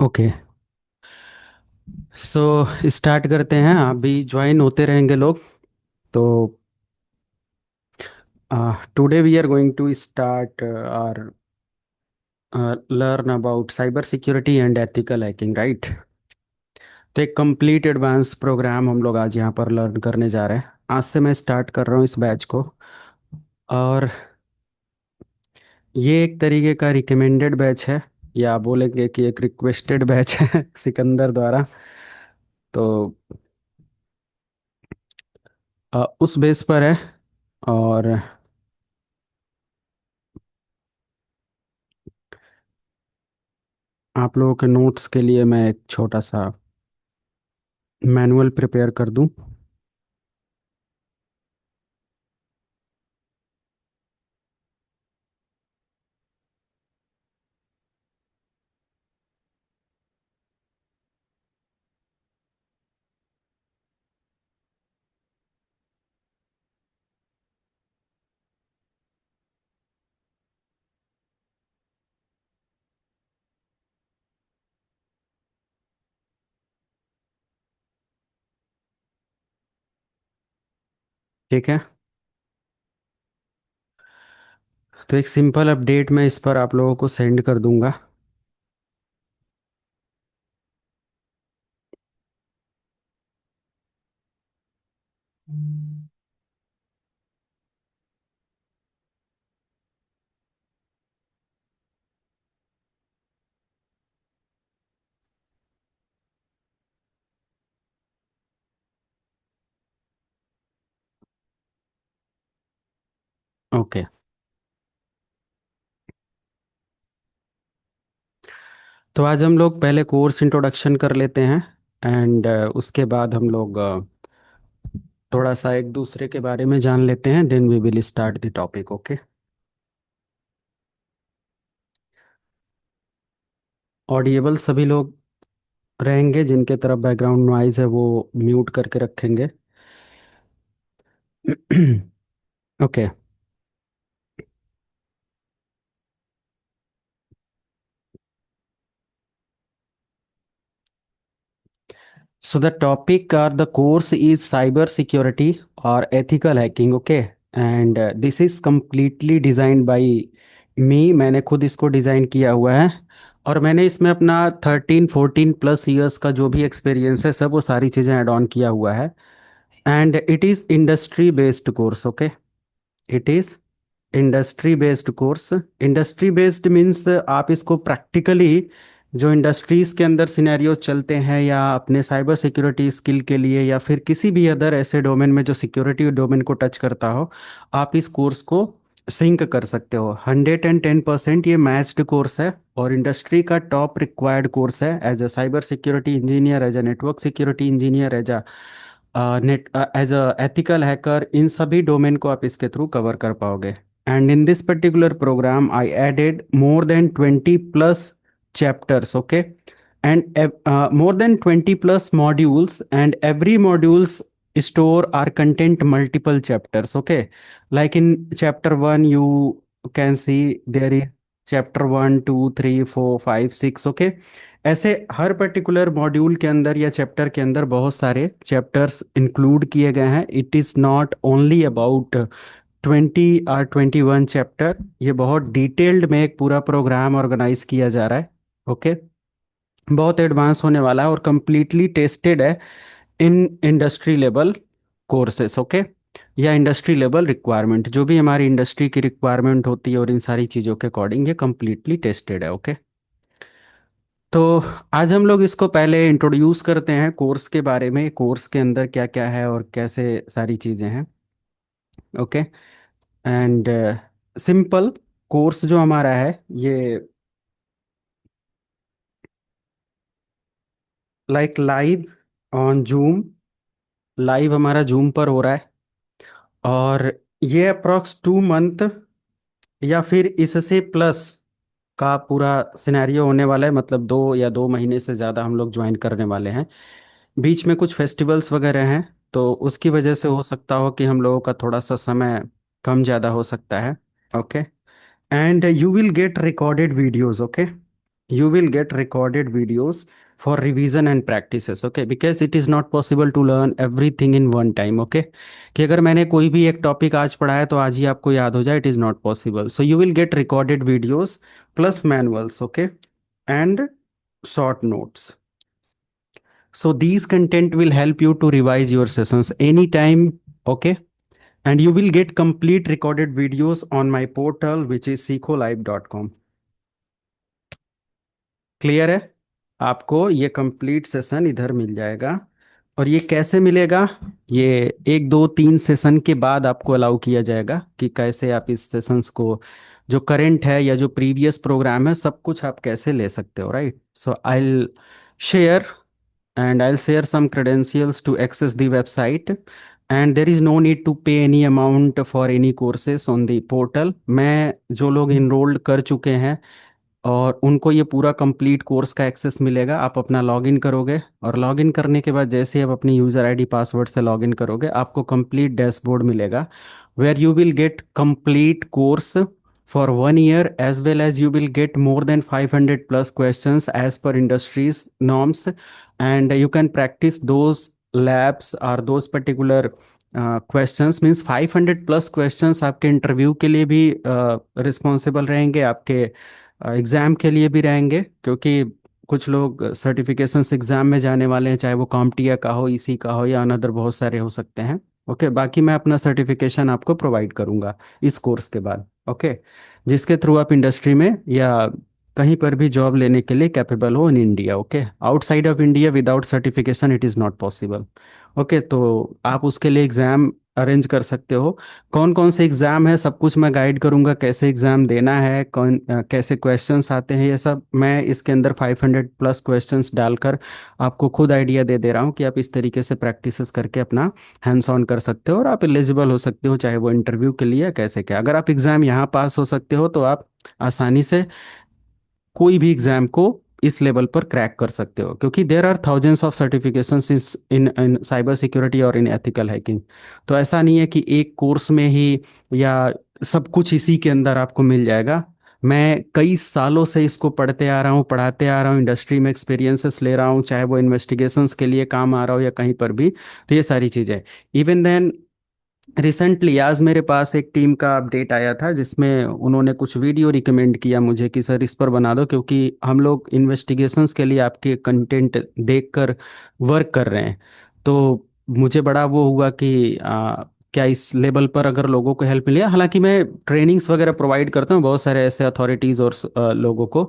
Okay. So start करते हैं। अभी ज्वाइन होते रहेंगे लोग। तो today we are going to start or learn about cyber security and ethical hacking, right. तो एक कंप्लीट एडवांस प्रोग्राम हम लोग आज यहाँ पर लर्न करने जा रहे हैं। आज से मैं स्टार्ट कर रहा हूँ इस बैच को। और ये एक तरीके का रिकमेंडेड बैच है, या बोलेंगे कि एक रिक्वेस्टेड बैच है सिकंदर द्वारा। तो उस बेस पर है। और आप लोगों के नोट्स के लिए मैं एक छोटा सा मैनुअल प्रिपेयर कर दूं। ठीक है। तो एक सिंपल अपडेट मैं इस पर आप लोगों को सेंड कर दूंगा। ओके। तो आज हम लोग पहले कोर्स इंट्रोडक्शन कर लेते हैं। एंड उसके बाद हम लोग थोड़ा सा एक दूसरे के बारे में जान लेते हैं। Then we will start the topic. Okay. Audible सभी लोग रहेंगे, जिनके तरफ बैकग्राउंड नॉइज है वो म्यूट करके रखेंगे। Okay. So the topic or the course is cyber security or ethical hacking, okay? And this is completely designed by me। मैंने खुद इसको डिज़ाइन किया हुआ है। और मैंने इसमें अपना 13-14 प्लस ईयर्स का जो भी एक्सपीरियंस है सब वो सारी चीज़ें ऐड ऑन किया हुआ है। And it is industry based course, okay. It is industry based course. Industry based means आप इसको प्रैक्टिकली जो इंडस्ट्रीज के अंदर सिनेरियो चलते हैं, या अपने साइबर सिक्योरिटी स्किल के लिए, या फिर किसी भी अदर ऐसे डोमेन में जो सिक्योरिटी डोमेन को टच करता हो, आप इस कोर्स को सिंक कर सकते हो। 110% ये मैच्ड कोर्स है और इंडस्ट्री का टॉप रिक्वायर्ड कोर्स है। As a cyber security engineer, as a network security engineer, as a net as a ethical hacker, इन सभी डोमेन को आप इसके थ्रू कवर कर पाओगे। And in this particular program I added more than 20 plus chapters, okay, and more than 20 plus modules, and every modules store or content multiple chapters, okay. Like in chapter 1 you can see there is chapter 1 2 3 4 5 6, okay। ऐसे हर particular module के अंदर या chapter के अंदर बहुत सारे chapters include किए गए हैं। It is not only about 20 और 21 चैप्टर। ये बहुत डिटेल्ड में एक पूरा प्रोग्राम ऑर्गेनाइज किया जा रहा है, ओके। बहुत एडवांस होने वाला है और कंप्लीटली टेस्टेड है in industry level courses, okay. या इंडस्ट्री लेवल रिक्वायरमेंट, जो भी हमारी इंडस्ट्री की रिक्वायरमेंट होती है और इन सारी चीज़ों के अकॉर्डिंग ये कंप्लीटली टेस्टेड है, ओके। तो आज हम लोग इसको पहले इंट्रोड्यूस करते हैं कोर्स के बारे में, कोर्स के अंदर क्या क्या है और कैसे सारी चीज़ें हैं, ओके। एंड सिंपल कोर्स जो हमारा है ये like live on zoom, live हमारा जूम पर हो रहा है। और ये अप्रोक्स 2 मंथ या फिर इससे प्लस का पूरा सिनेरियो होने वाला है। मतलब 2 या 2 महीने से ज़्यादा हम लोग ज्वाइन करने वाले हैं। बीच में कुछ फेस्टिवल्स वगैरह हैं, तो उसकी वजह से हो सकता हो कि हम लोगों का थोड़ा सा समय कम ज़्यादा हो सकता है, okay. And you will get recorded videos, okay. you will get recorded videos for revision and practices, okay, because it is not possible to learn everything in one time, okay, कि अगर मैंने कोई भी एक टॉपिक आज पढ़ा है तो आज ही आपको याद हो जाए, it is not possible. So you will get recorded videos plus manuals, okay, and short notes. So these content will help you to revise your sessions anytime, okay? And you will get complete recorded videos on my portal, which is sekholive.com. Clear है? आपको ये complete session इधर मिल जाएगा. और ये कैसे मिलेगा? ये एक दो तीन सेशन के बाद आपको अलाउ किया जाएगा कि कैसे आप इस सेशंस को, जो करंट है या जो प्रीवियस प्रोग्राम है, सब कुछ आप कैसे ले सकते हो, right? So I share and I'll share some credentials to access the website. And there is no need to pay any amount for any courses on the portal. मैं जो लोग enrolled कर चुके हैं और उनको ये पूरा कंप्लीट कोर्स का एक्सेस मिलेगा. आप अपना लॉगिन करोगे और लॉगिन करने के बाद जैसे ही आप अपनी यूज़र आईडी पासवर्ड से लॉगिन करोगे, आपको कंप्लीट डैशबोर्ड मिलेगा where you will get complete course for 1 year, as well as you will get more than 500 plus questions as per industry's norms, and you can practice those labs or those particular questions. Means 500 plus questions आपके interview के लिए भी responsible रहेंगे, आपके exam के लिए भी रहेंगे, क्योंकि कुछ लोग सर्टिफिकेशंस एग्ज़ाम में जाने वाले हैं, चाहे वो कॉम्प्टिया का हो, इसी का हो, या अनदर बहुत सारे हो सकते हैं. ओके, बाकी मैं अपना सर्टिफिकेशन आपको प्रोवाइड करूंगा इस कोर्स के बाद, ओके, जिसके थ्रू आप इंडस्ट्री में या कहीं पर भी जॉब लेने के लिए कैपेबल हो in India, okay. Outside of India without certification it is not possible, okay. तो आप उसके लिए एग्ज़ाम अरेंज कर सकते हो. कौन कौन से एग्ज़ाम है सब कुछ मैं गाइड करूंगा, कैसे एग्ज़ाम देना है, कैसे क्वेश्चंस आते हैं, ये सब मैं इसके अंदर 500 प्लस क्वेश्चंस डालकर आपको खुद आइडिया दे दे रहा हूँ कि आप इस तरीके से प्रैक्टिसेस करके अपना हैंड्स ऑन कर सकते हो और आप एलिजिबल हो सकते हो, चाहे वो इंटरव्यू के लिए कैसे क्या. अगर आप एग्ज़ाम यहाँ पास हो सकते हो तो आप आसानी से कोई भी एग्जाम को इस लेवल पर क्रैक कर सकते हो, क्योंकि there are thousands of certifications in in cyber security और इन एथिकल हैकिंग. तो ऐसा नहीं है कि एक कोर्स में ही या सब कुछ इसी के अंदर आपको मिल जाएगा. मैं कई सालों से इसको पढ़ते आ रहा हूँ, पढ़ाते आ रहा हूँ, इंडस्ट्री में एक्सपीरियंसेस ले रहा हूँ, चाहे वो इन्वेस्टिगेशंस के लिए काम आ रहा हो या कहीं पर भी. तो ये सारी चीज़ें. इवन देन रिसेंटली आज मेरे पास एक टीम का अपडेट आया था जिसमें उन्होंने कुछ वीडियो रिकमेंड किया मुझे कि सर इस पर बना दो, क्योंकि हम लोग इन्वेस्टिगेशंस के लिए आपके कंटेंट देखकर वर्क कर रहे हैं. तो मुझे बड़ा वो हुआ कि क्या इस लेवल पर अगर लोगों को हेल्प मिले. हालांकि मैं ट्रेनिंग्स वगैरह प्रोवाइड करता हूँ बहुत सारे ऐसे अथॉरिटीज़ और लोगों को,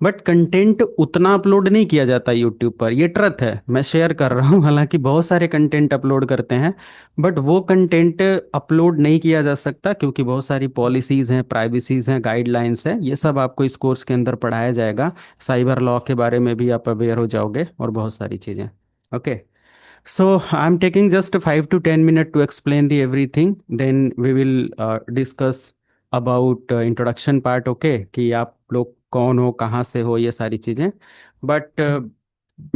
बट कंटेंट उतना अपलोड नहीं किया जाता यूट्यूब पर. ये ट्रथ है, मैं शेयर कर रहा हूँ. हालांकि बहुत सारे कंटेंट अपलोड करते हैं, बट वो कंटेंट अपलोड नहीं किया जा सकता क्योंकि बहुत सारी पॉलिसीज़ हैं, प्राइवेसीज हैं, गाइडलाइंस हैं. ये सब आपको इस कोर्स के अंदर पढ़ाया जाएगा. साइबर लॉ के बारे में भी आप अवेयर हो जाओगे और बहुत सारी चीज़ें, okay. So I'm taking just 5 to 10 minutes to explain the everything. Then we will discuss about introduction part. Okay, कि आप लोग कौन हो, कहाँ से हो, ये सारी चीज़ें. बट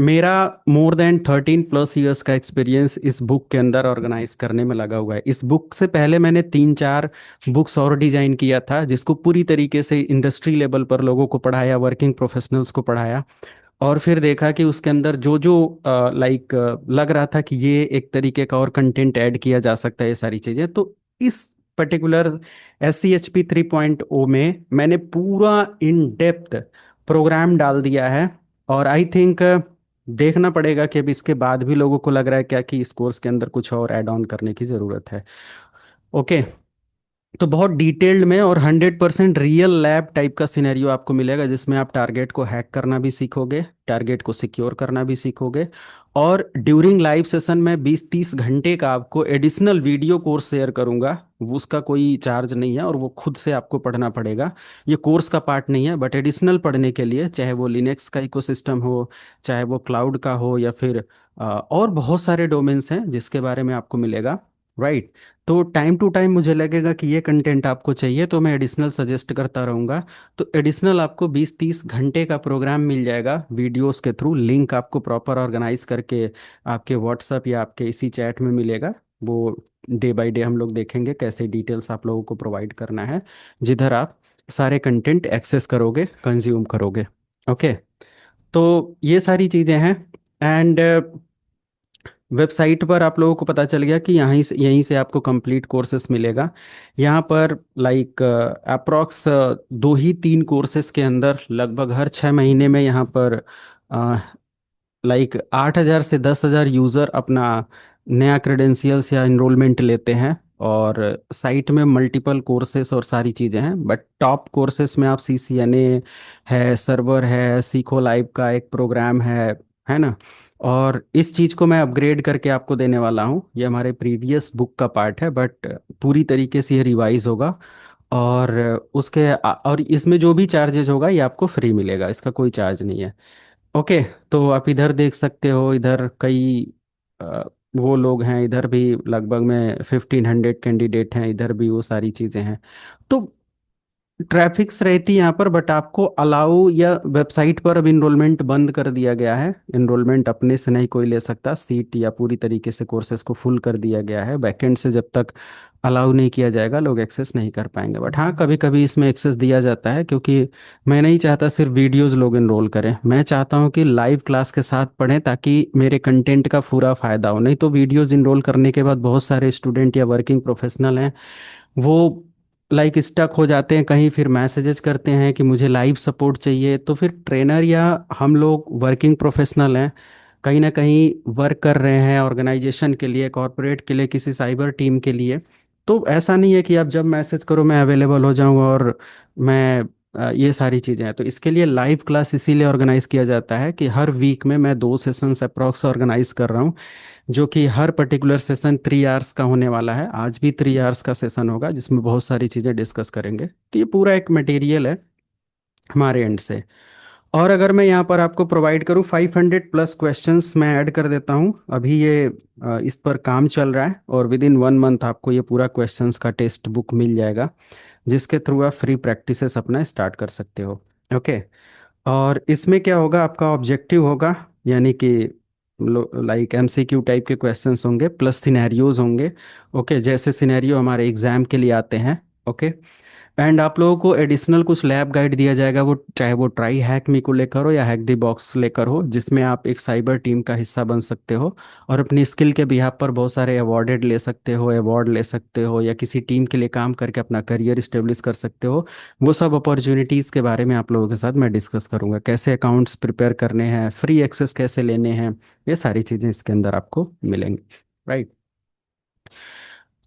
मेरा मोर देन 13 प्लस ईयर्स का एक्सपीरियंस इस बुक के अंदर ऑर्गेनाइज करने में लगा हुआ है. इस बुक से पहले मैंने 3 4 बुक्स और डिजाइन किया था जिसको पूरी तरीके से इंडस्ट्री लेवल पर लोगों को पढ़ाया, वर्किंग प्रोफेशनल्स को पढ़ाया. और फिर देखा कि उसके अंदर जो जो लाइक लग रहा था कि ये एक तरीके का और कंटेंट ऐड किया जा सकता है, ये सारी चीज़ें. तो इस पर्टिकुलर SCHP 3.0 में मैंने पूरा इन डेप्थ प्रोग्राम डाल दिया है. और आई थिंक देखना पड़ेगा कि अब इसके बाद भी लोगों को लग रहा है क्या कि इस कोर्स के अंदर कुछ और ऐड ऑन करने की ज़रूरत है, ओके. तो बहुत डिटेल्ड में और 100% रियल लैब टाइप का सिनेरियो आपको मिलेगा जिसमें आप टारगेट को हैक करना भी सीखोगे, टारगेट को सिक्योर करना भी सीखोगे. और ड्यूरिंग लाइव सेशन में 20 30 घंटे का आपको एडिशनल वीडियो कोर्स शेयर करूंगा. उसका कोई चार्ज नहीं है और वो खुद से आपको पढ़ना पड़ेगा. ये कोर्स का पार्ट नहीं है, बट एडिशनल पढ़ने के लिए, चाहे वो लिनक्स का इकोसिस्टम हो, चाहे वो क्लाउड का हो, या फिर और बहुत सारे डोमेन्स हैं जिसके बारे में आपको मिलेगा, राइट. तो टाइम टू टाइम मुझे लगेगा कि ये कंटेंट आपको चाहिए तो मैं एडिशनल सजेस्ट करता रहूँगा. तो एडिशनल आपको 20 30 घंटे का प्रोग्राम मिल जाएगा वीडियोस के थ्रू. लिंक आपको प्रॉपर ऑर्गेनाइज करके आपके व्हाट्सअप या आपके इसी चैट में मिलेगा. वो डे बाय डे हम लोग देखेंगे कैसे डिटेल्स आप लोगों को प्रोवाइड करना है, जिधर आप सारे कंटेंट एक्सेस करोगे, कंज्यूम करोगे. ओके। तो ये सारी चीज़ें हैं। एंड वेबसाइट पर आप लोगों को पता चल गया कि यहीं से आपको कंप्लीट कोर्सेस मिलेगा। यहाँ पर लाइक अप्रॉक्स 2 ही 3 कोर्सेस के अंदर लगभग हर 6 महीने में यहाँ पर लाइक 8,000 से 10,000 यूज़र अपना नया क्रेडेंशियल्स या इनरोलमेंट लेते हैं। और साइट में मल्टीपल कोर्सेस और सारी चीज़ें हैं, बट टॉप कोर्सेस में आप CCNA है, सर्वर है, सीखो लाइव का एक प्रोग्राम है ना। और इस चीज़ को मैं अपग्रेड करके आपको देने वाला हूँ। ये हमारे प्रीवियस बुक का पार्ट है, बट पूरी तरीके से ये रिवाइज होगा। और और इसमें जो भी चार्जेज होगा ये आपको फ्री मिलेगा, इसका कोई चार्ज नहीं है। ओके। तो आप इधर देख सकते हो, इधर कई अ, वो लोग हैं, इधर भी लगभग में 1,500 कैंडिडेट हैं, इधर भी वो सारी चीज़ें हैं। तो ट्रैफिक्स रहती है यहाँ पर, बट आपको अलाउ या वेबसाइट पर अब इनरोलमेंट बंद कर दिया गया है। इनरोलमेंट अपने से नहीं कोई ले सकता सीट, या पूरी तरीके से कोर्सेज को फुल कर दिया गया है। बैकएंड से जब तक अलाउ नहीं किया जाएगा लोग एक्सेस नहीं कर पाएंगे। बट हाँ, कभी कभी इसमें एक्सेस दिया जाता है, क्योंकि मैं नहीं चाहता सिर्फ वीडियोस लोग इनरोल करें। मैं चाहता हूँ कि लाइव क्लास के साथ पढ़ें, ताकि मेरे कंटेंट का पूरा फायदा हो। नहीं तो वीडियोस इनरोल करने के बाद बहुत सारे स्टूडेंट या वर्किंग प्रोफेशनल हैं, वो लाइक स्टक हो जाते हैं कहीं, फिर मैसेजेस करते हैं कि मुझे लाइव सपोर्ट चाहिए। तो फिर ट्रेनर या हम लोग वर्किंग प्रोफेशनल हैं, कहीं ना कहीं वर्क कर रहे हैं ऑर्गेनाइजेशन के लिए, कॉरपोरेट के लिए, किसी साइबर टीम के लिए। तो ऐसा नहीं है कि आप जब मैसेज करो मैं अवेलेबल हो जाऊं, और मैं ये सारी चीज़ें हैं। तो इसके लिए लाइव क्लास इसीलिए ऑर्गेनाइज किया जाता है कि हर वीक में मैं 2 सेशंस अप्रॉक्स ऑर्गेनाइज कर रहा हूँ, जो कि हर पर्टिकुलर सेशन 3 आवर्स का होने वाला है। आज भी 3 आवर्स का सेशन होगा, जिसमें बहुत सारी चीज़ें डिस्कस करेंगे। तो ये पूरा एक मटेरियल है हमारे एंड से। और अगर मैं यहाँ पर आपको प्रोवाइड करूँ, 500+ क्वेश्चंस मैं ऐड कर देता हूँ अभी। ये इस पर काम चल रहा है, और विद इन 1 मंथ आपको ये पूरा क्वेश्चंस का टेक्स्ट बुक मिल जाएगा, जिसके थ्रू आप फ्री प्रैक्टिसेस अपना स्टार्ट कर सकते हो। ओके। और इसमें क्या होगा, आपका ऑब्जेक्टिव होगा, यानी कि लाइक MCQ टाइप के क्वेश्चंस होंगे प्लस सिनेरियोज होंगे। ओके, जैसे सिनेरियो हमारे एग्जाम के लिए आते हैं। ओके। एंड आप लोगों को एडिशनल कुछ लैब गाइड दिया जाएगा, वो चाहे वो ट्राई हैक मी को लेकर हो या हैक द बॉक्स लेकर हो, जिसमें आप एक साइबर टीम का हिस्सा बन सकते हो, और अपनी स्किल के बिहाफ पर बहुत सारे अवार्डेड ले सकते हो, अवार्ड ले सकते हो, या किसी टीम के लिए काम करके अपना करियर स्टेब्लिश कर सकते हो। वो सब अपॉर्चुनिटीज़ के बारे में आप लोगों के साथ मैं डिस्कस करूंगा, कैसे अकाउंट्स प्रिपेयर करने हैं, फ्री एक्सेस कैसे लेने हैं, ये सारी चीज़ें इसके अंदर आपको मिलेंगी। राइट।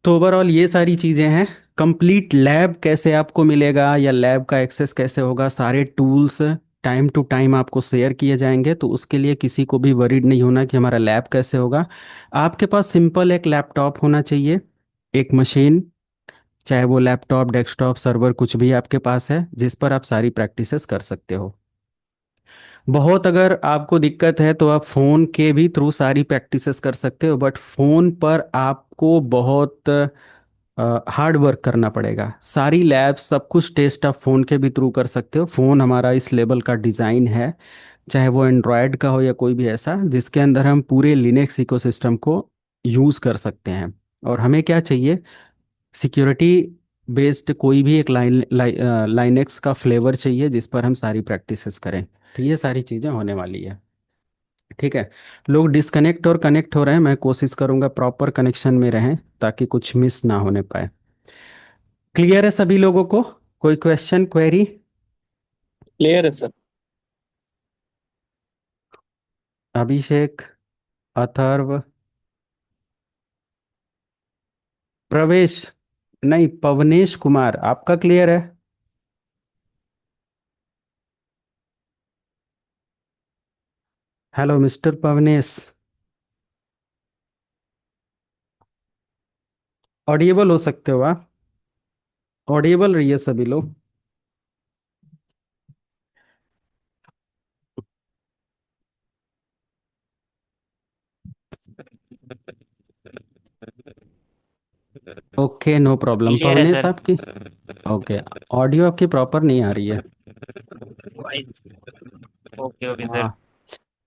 तो ओवरऑल ये सारी चीज़ें हैं। कंप्लीट लैब कैसे आपको मिलेगा, या लैब का एक्सेस कैसे होगा, सारे टूल्स टाइम टू टाइम आपको शेयर किए जाएंगे। तो उसके लिए किसी को भी वरीड नहीं होना कि हमारा लैब कैसे होगा। आपके पास सिंपल एक लैपटॉप होना चाहिए, एक मशीन, चाहे वो लैपटॉप, डेस्कटॉप, सर्वर, कुछ भी आपके पास है, जिस पर आप सारी प्रैक्टिसेस कर सकते हो। बहुत अगर आपको दिक्कत है तो आप फ़ोन के भी थ्रू सारी प्रैक्टिसेस कर सकते हो, बट फ़ोन पर आपको बहुत हार्ड वर्क करना पड़ेगा। सारी लैब्स, सब कुछ टेस्ट आप फ़ोन के भी थ्रू कर सकते हो। फ़ोन हमारा इस लेवल का डिज़ाइन है, चाहे वो एंड्रॉयड का हो या कोई भी ऐसा, जिसके अंदर हम पूरे लिनक्स इकोसिस्टम को यूज़ कर सकते हैं। और हमें क्या चाहिए, सिक्योरिटी बेस्ड कोई भी एक लाइनेक्स का फ्लेवर चाहिए, जिस पर हम सारी प्रैक्टिसेस करें। तो ये सारी चीज़ें होने वाली है। ठीक है। लोग डिस्कनेक्ट और कनेक्ट हो रहे हैं, मैं कोशिश करूंगा प्रॉपर कनेक्शन में रहें, ताकि कुछ मिस ना होने पाए। क्लियर है सभी लोगों को? कोई क्वेश्चन, क्वेरी? क्लियर है सर। अभिषेक, अथर्व, प्रवेश, नहीं, पवनेश कुमार, आपका क्लियर है? हेलो मिस्टर पवनेश, ऑडिएबल हो सकते हो आप? ऑडिएबल रहिए सभी लोग। Okay, no problem. क्लियर है पवनेश सर। आपकी, ओके, ऑडियो आपकी प्रॉपर नहीं आ रही है। Okay okay sir. हाँ,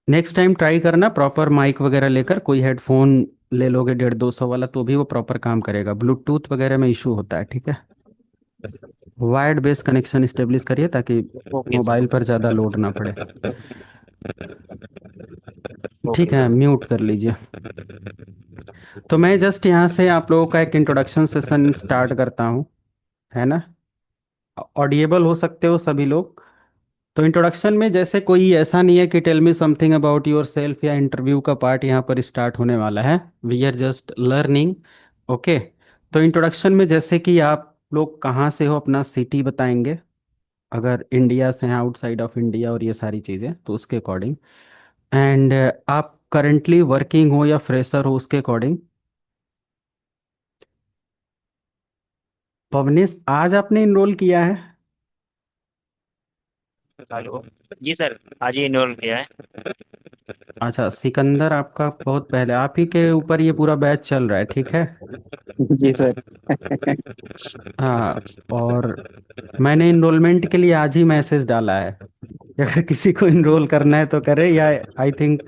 नेक्स्ट टाइम ट्राई करना प्रॉपर माइक वगैरह लेकर, कोई हेडफोन ले लोगे 150-200 वाला, तो भी वो प्रॉपर काम करेगा। ब्लूटूथ वगैरह में इशू होता है, ठीक है? वायर्ड बेस कनेक्शन इस्टेब्लिश करिए ताकि ओके मोबाइल सर। पर ज़्यादा लोड ना पड़े। ठीक ओके है, सर। म्यूट कर लीजिए। तो मैं जस्ट यहाँ से आप लोगों का एक इंट्रोडक्शन सेशन स्टार्ट करता हूँ, है ना। ऑडिएबल हो सकते हो सभी लोग। तो इंट्रोडक्शन में जैसे कोई ऐसा नहीं है कि tell me something about yourself या इंटरव्यू का पार्ट यहाँ पर स्टार्ट होने वाला है। We are just learning. Okay. तो इंट्रोडक्शन में जैसे कि आप लोग कहाँ से हो, अपना सिटी बताएंगे, अगर इंडिया से हैं, आउटसाइड ऑफ इंडिया, और ये सारी चीज़ें तो उसके अकॉर्डिंग। एंड आप करेंटली वर्किंग हो या फ्रेशर हो उसके अकॉर्डिंग। पवनेश, आज आपने इनरोल किया है? हेलो। जी सर, आज ही इनरोल किया है। अच्छा, सिकंदर आपका बहुत पहले, आप ही के ऊपर ये पूरा बैच चल रहा है, ठीक है। जी सर। हाँ। और मैंने इनरोलमेंट के लिए आज ही मैसेज डाला है कि अगर किसी को इनरोल करना है तो करे, या आई थिंक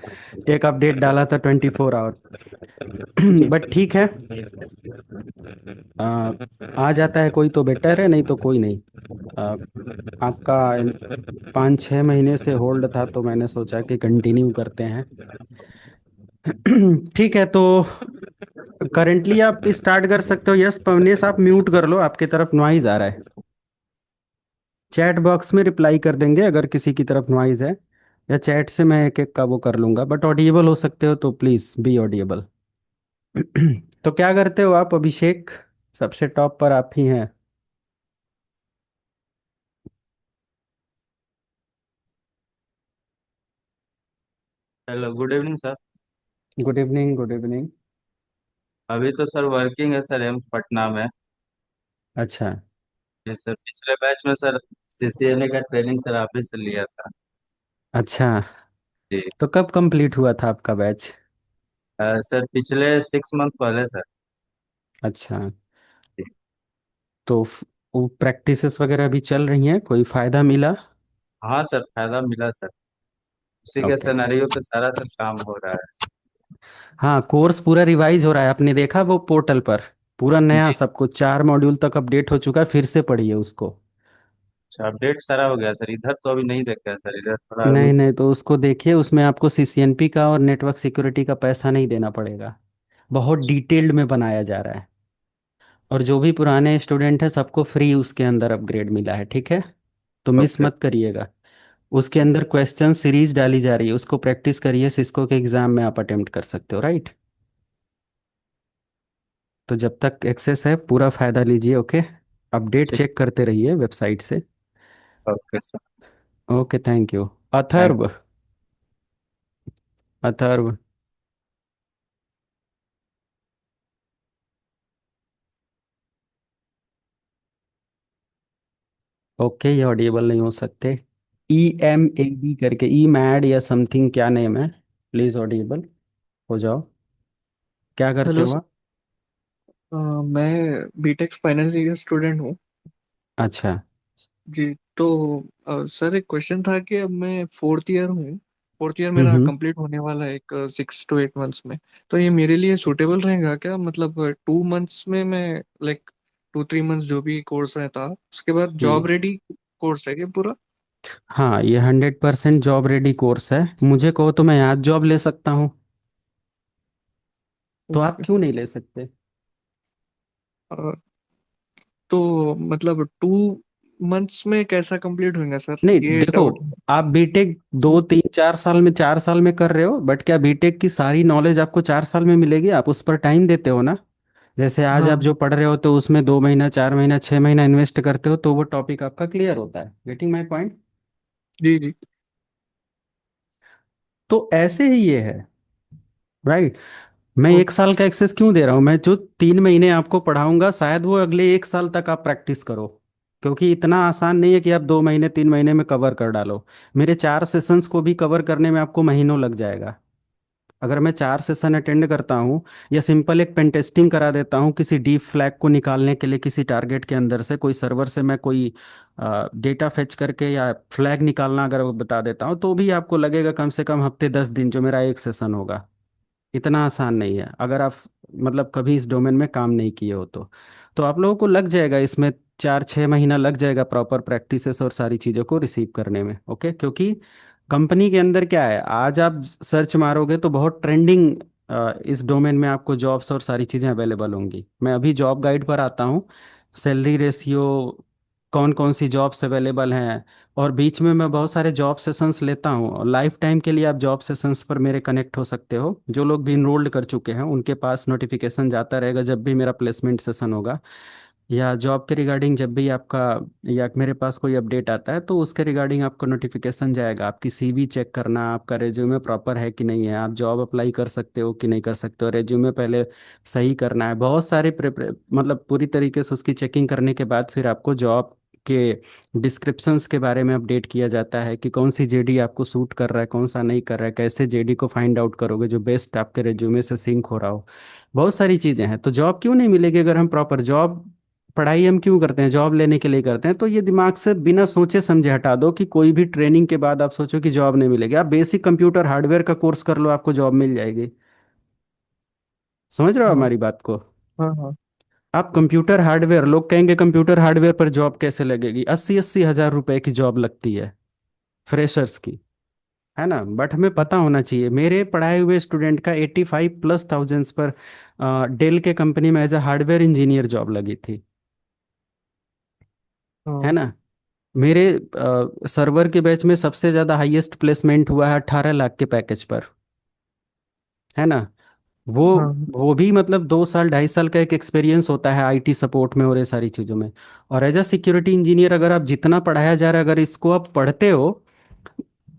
एक अपडेट डाला था 24 आवर। जी। बट ठीक है। आ, आ जाता है कोई तो बेटर है, नहीं तो कोई नहीं। आ, आपका 5-6 महीने से होल्ड था तो मैंने सोचा कि कंटिन्यू करते हैं। ठीक है, तो करेंटली आप स्टार्ट कर सकते हो। यस पवनेश, आप म्यूट कर लो, आपकी तरफ नॉइज आ रहा है। चैट बॉक्स में रिप्लाई कर देंगे अगर किसी की तरफ नॉइज है, या चैट से मैं एक एक का वो कर लूंगा, बट ऑडिएबल हो सकते हो तो प्लीज बी ऑडिएबल। तो क्या करते हो आप, अभिषेक? सबसे टॉप पर आप ही हैं। Hello, good evening sir. Good evening, good evening. अभी तो सर वर्किंग है सर, एम्स पटना में। अच्छा। ये सर पिछले बैच में सर सीसीएनए का ट्रेनिंग सर आप ही से लिया था। अच्छा, जी। तो कब कंप्लीट हुआ था आपका बैच? सर पिछले 6 मंथ पहले सर। अच्छा, जी। तो वो प्रैक्टिसेस वगैरह भी चल रही हैं, कोई फायदा मिला? हाँ सर, फायदा मिला सर। उसी के ओके। सिनेरियो पे सारा सर काम हो रहा है। हाँ, कोर्स पूरा रिवाइज हो रहा है, आपने देखा वो पोर्टल पर? पूरा नया जी। सब कुछ 4 मॉड्यूल तक अपडेट हो चुका है, फिर से पढ़िए उसको। अच्छा, अपडेट सारा हो गया सर, इधर तो अभी नहीं देखा है सर, इधर थोड़ा अभी। नहीं नहीं, तो उसको देखिए, उसमें आपको सीसीएनपी का और नेटवर्क सिक्योरिटी का पैसा नहीं देना पड़ेगा। बहुत डिटेल्ड में बनाया जा रहा है। और जो भी पुराने स्टूडेंट हैं सबको फ्री उसके अंदर अपग्रेड मिला है, ठीक है। तो मिस ओके। मत करिएगा। उसके अंदर क्वेश्चन सीरीज डाली जा रही है, उसको प्रैक्टिस करिए, सिस्को के एग्जाम में आप अटेम्प्ट कर सकते हो, राइट। तो जब तक एक्सेस है पूरा फायदा लीजिए, ओके। अपडेट ठीक। चेक करते रहिए वेबसाइट से। Okay sir. Okay, thank you. Thank. Atharva. Atharva. Okay, ये ऑडिएबल नहीं हो सकते। EMAD करके, ई मैड या समथिंग, क्या नेम है? प्लीज ऑडिएबल हो जाओ। क्या करते हेलो हो सर। आप? मैं बीटेक फाइनल ईयर स्टूडेंट हूँ। अच्छा। जी। तो सर एक क्वेश्चन था कि अब मैं फोर्थ ईयर हूँ। फोर्थ ईयर मेरा हम्म। कंप्लीट होने वाला है एक 6 to 8 मंथ्स में। तो ये मेरे लिए सूटेबल रहेगा क्या? मतलब 2 मंथ्स में मैं लाइक 2-3 मंथ्स जो भी कोर्स रहता उसके बाद हम्म। जॉब रेडी कोर्स है क्या पूरा? हाँ, ये 100% जॉब रेडी कोर्स है। मुझे कहो तो मैं आज जॉब ले सकता हूँ। तो आप ओके। क्यों नहीं ले सकते? तो मतलब 2 मंथ्स में कैसा कंप्लीट होगा सर, नहीं ये देखो, डाउट आप बीटेक 2 3 4 साल में, 4 साल में कर रहे हो, बट क्या बीटेक की सारी नॉलेज आपको 4 साल में मिलेगी? आप उस पर टाइम देते हो ना। जैसे आज आप हाँ। जो पढ़ रहे हो तो उसमें 2 महीना, 4 महीना, 6 महीना इन्वेस्ट करते हो तो वो टॉपिक आपका क्लियर होता है। Getting my point? जी जी। तो ऐसे ही ये है, राइट। मैं एक ओके। साल का एक्सेस क्यों दे रहा हूँ? मैं जो 3 महीने आपको पढ़ाऊंगा शायद वो अगले एक साल तक आप प्रैक्टिस करो। क्योंकि इतना आसान नहीं है कि आप 2 महीने 3 महीने में कवर कर डालो। मेरे 4 सेशंस को भी कवर करने में आपको महीनों लग जाएगा। अगर मैं 4 सेशन अटेंड करता हूँ, या सिंपल एक पेन टेस्टिंग करा देता हूँ किसी डीप फ्लैग को निकालने के लिए, किसी टारगेट के अंदर से कोई सर्वर से मैं कोई डेटा फेच करके या फ्लैग निकालना अगर वो बता देता हूँ, तो भी आपको लगेगा कम से कम हफ्ते 10 दिन, जो मेरा एक सेशन होगा। इतना आसान नहीं है अगर आप मतलब कभी इस डोमेन में काम नहीं किए हो तो। आप लोगों को लग जाएगा इसमें 4-6 महीना लग जाएगा प्रॉपर प्रैक्टिसेस और सारी चीज़ों को रिसीव करने में। ओके, क्योंकि कंपनी के अंदर क्या है, आज आप सर्च मारोगे तो बहुत ट्रेंडिंग इस डोमेन में आपको जॉब्स और सारी चीज़ें अवेलेबल होंगी। मैं अभी जॉब गाइड पर आता हूँ, सैलरी रेशियो, कौन कौन सी जॉब्स अवेलेबल हैं, और बीच में मैं बहुत सारे जॉब सेशंस लेता हूँ। और लाइफ टाइम के लिए आप जॉब सेशंस पर मेरे कनेक्ट हो सकते हो। जो लोग भी इनरोल्ड कर चुके हैं उनके पास नोटिफिकेशन जाता रहेगा जब भी मेरा प्लेसमेंट सेशन होगा, या जॉब के रिगार्डिंग जब भी आपका, या मेरे पास कोई अपडेट आता है तो उसके रिगार्डिंग आपको नोटिफिकेशन जाएगा। आपकी सीवी चेक करना, आपका रेज्यूमे प्रॉपर है कि नहीं है, आप जॉब अप्लाई कर सकते हो कि नहीं कर सकते हो, रेज्यूमे पहले सही करना है, बहुत सारे मतलब पूरी तरीके से उसकी चेकिंग करने के बाद फिर आपको जॉब के डिस्क्रिप्शंस के बारे में अपडेट किया जाता है कि कौन सी जेडी आपको सूट कर रहा है, कौन सा नहीं कर रहा है, कैसे जेडी को फाइंड आउट करोगे जो बेस्ट आपके रेज्यूमे से सिंक हो रहा हो। बहुत सारी चीज़ें हैं। तो जॉब क्यों नहीं मिलेगी अगर हम प्रॉपर जॉब, पढ़ाई हम क्यों करते हैं, जॉब लेने के लिए करते हैं। तो ये दिमाग से बिना सोचे समझे हटा दो कि कोई भी ट्रेनिंग के बाद आप सोचो कि जॉब नहीं मिलेगी। आप बेसिक कंप्यूटर हार्डवेयर का कोर्स कर लो, आपको जॉब मिल जाएगी। समझ रहे हो हाँ हमारी बात को? हाँ हाँ। आप कंप्यूटर हार्डवेयर, लोग कहेंगे कंप्यूटर हार्डवेयर पर जॉब कैसे लगेगी, 80-80 हज़ार रुपए की जॉब लगती है फ्रेशर्स की, है ना। बट हमें पता होना चाहिए, मेरे पढ़ाए हुए स्टूडेंट का 85+ थाउजेंड्स पर डेल के कंपनी में as a hardware engineer job लगी थी, है हाँ ना। मेरे सर्वर के बैच में सबसे ज़्यादा हाईएस्ट प्लेसमेंट हुआ है 18 लाख के पैकेज पर, है ना। वो हाँ वो भी मतलब 2 साल 2.5 साल का एक एक्सपीरियंस होता है आईटी सपोर्ट में और ये सारी चीज़ों में। और एज अ सिक्योरिटी इंजीनियर अगर आप जितना पढ़ाया जा रहा है, अगर इसको आप पढ़ते हो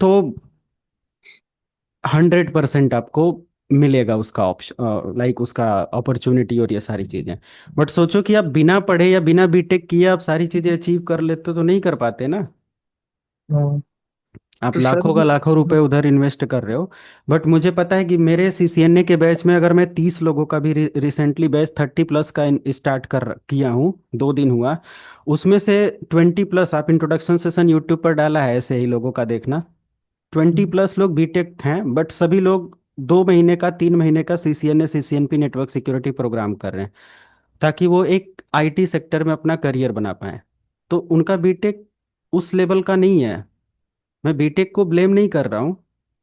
तो 100% आपको मिलेगा उसका ऑप्शन, लाइक उसका अपॉर्चुनिटी और ये सारी चीज़ें। बट सोचो कि आप बिना पढ़े या बिना बीटेक किए आप सारी चीज़ें अचीव कर लेते हो, तो नहीं कर पाते ना। हाँ। आप तो सर लाखों का लाखों रुपए उधर इन्वेस्ट कर रहे हो। बट मुझे पता है कि मेरे सीसीएनए के बैच में अगर मैं 30 लोगों का भी रिसेंटली बैच 30+ का स्टार्ट कर किया हूँ, 2 दिन हुआ, उसमें से 20+, आप इंट्रोडक्शन सेशन यूट्यूब पर डाला है ऐसे ही लोगों का देखना, 20+ लोग बीटेक हैं, बट सभी लोग 2 महीने का 3 महीने का CCNA CCNP network security program कर रहे हैं, ताकि वो एक आईटी सेक्टर में अपना करियर बना पाए। तो उनका बीटेक उस लेवल का नहीं है। मैं बीटेक को ब्लेम नहीं कर रहा हूँ,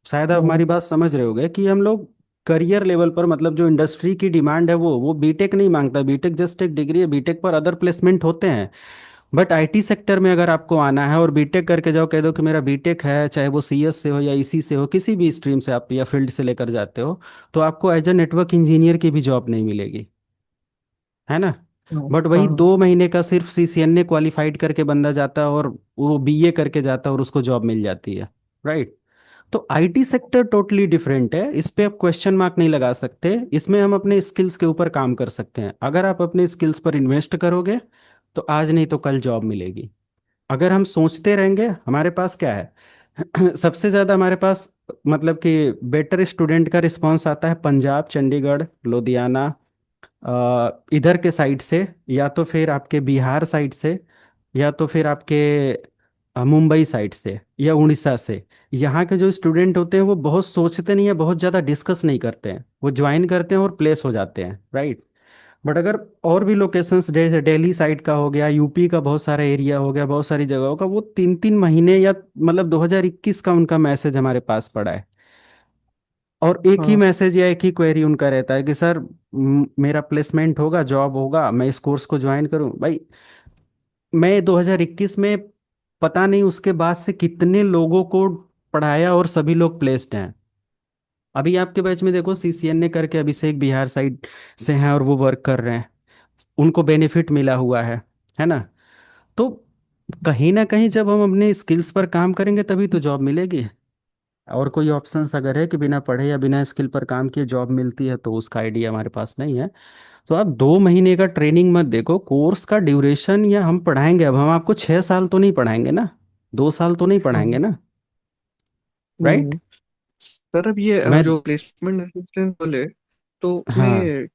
शायद आप हाँ हमारी बात समझ रहे होगे कि हम लोग करियर लेवल पर, मतलब जो इंडस्ट्री की डिमांड है वो बीटेक नहीं मांगता। बीटेक जस्ट एक डिग्री है, बीटेक पर अदर प्लेसमेंट होते हैं। बट आईटी सेक्टर में अगर आपको आना है और बीटेक करके जाओ, कह दो कि मेरा बीटेक है, चाहे वो सीएस से हो या इसी से हो, किसी भी स्ट्रीम से आप या फील्ड से लेकर जाते हो, तो आपको एज अ नेटवर्क इंजीनियर की भी जॉब नहीं मिलेगी, है ना। हाँ बट वही हाँ 2 महीने का सिर्फ सीसीएनए क्वालिफाइड करके बंदा जाता है और वो बीए करके जाता है और उसको जॉब मिल जाती है, राइट। तो आईटी सेक्टर टोटली डिफरेंट है, इस पे आप क्वेश्चन मार्क नहीं लगा सकते। इसमें हम अपने स्किल्स के ऊपर काम कर सकते हैं। अगर आप अपने स्किल्स पर इन्वेस्ट करोगे तो आज नहीं तो कल जॉब मिलेगी। अगर हम सोचते रहेंगे, हमारे पास क्या है सबसे ज़्यादा हमारे पास, मतलब कि बेटर स्टूडेंट का रिस्पांस आता है पंजाब, चंडीगढ़, लुधियाना, इधर के साइड से, या तो फिर आपके बिहार साइड से, या तो फिर आपके मुंबई साइड से या उड़ीसा से। यहाँ के जो स्टूडेंट होते हैं वो बहुत सोचते नहीं है, बहुत ज़्यादा डिस्कस नहीं करते हैं, वो ज्वाइन करते हैं और प्लेस हो जाते हैं, राइट। बट अगर और भी लोकेशंस जैसे दिल्ली साइड का हो गया, यूपी का बहुत सारा एरिया हो गया, बहुत सारी जगहों का, वो 3-3 महीने या मतलब 2021 का उनका मैसेज हमारे पास पड़ा है, और एक ही हाँ मैसेज या एक ही क्वेरी उनका रहता है कि सर मेरा प्लेसमेंट होगा, जॉब होगा, मैं इस कोर्स को ज्वाइन करूं। भाई मैं 2021 में पता नहीं उसके बाद से कितने लोगों को पढ़ाया और सभी लोग प्लेस्ड हैं। अभी आपके बैच में देखो सीसीएनए करके अभिषेक बिहार साइड से हैं और वो वर्क कर रहे हैं, उनको बेनिफिट मिला हुआ है ना। तो कहीं ना कहीं जब हम अपने स्किल्स पर काम करेंगे तभी तो जॉब मिलेगी। और कोई ऑप्शंस अगर है कि बिना पढ़े या बिना स्किल पर काम किए जॉब मिलती है, तो उसका आइडिया हमारे पास नहीं है। तो आप 2 महीने का ट्रेनिंग मत देखो, कोर्स का ड्यूरेशन, या हम पढ़ाएंगे, अब हम आपको 6 साल तो नहीं पढ़ाएंगे ना, 2 साल तो नहीं पढ़ाएंगे हाँ। ना, राइट। हम्म। सर अब ये मैं, जो प्लेसमेंट असिस्टेंट बोले, तो हाँ, उसमें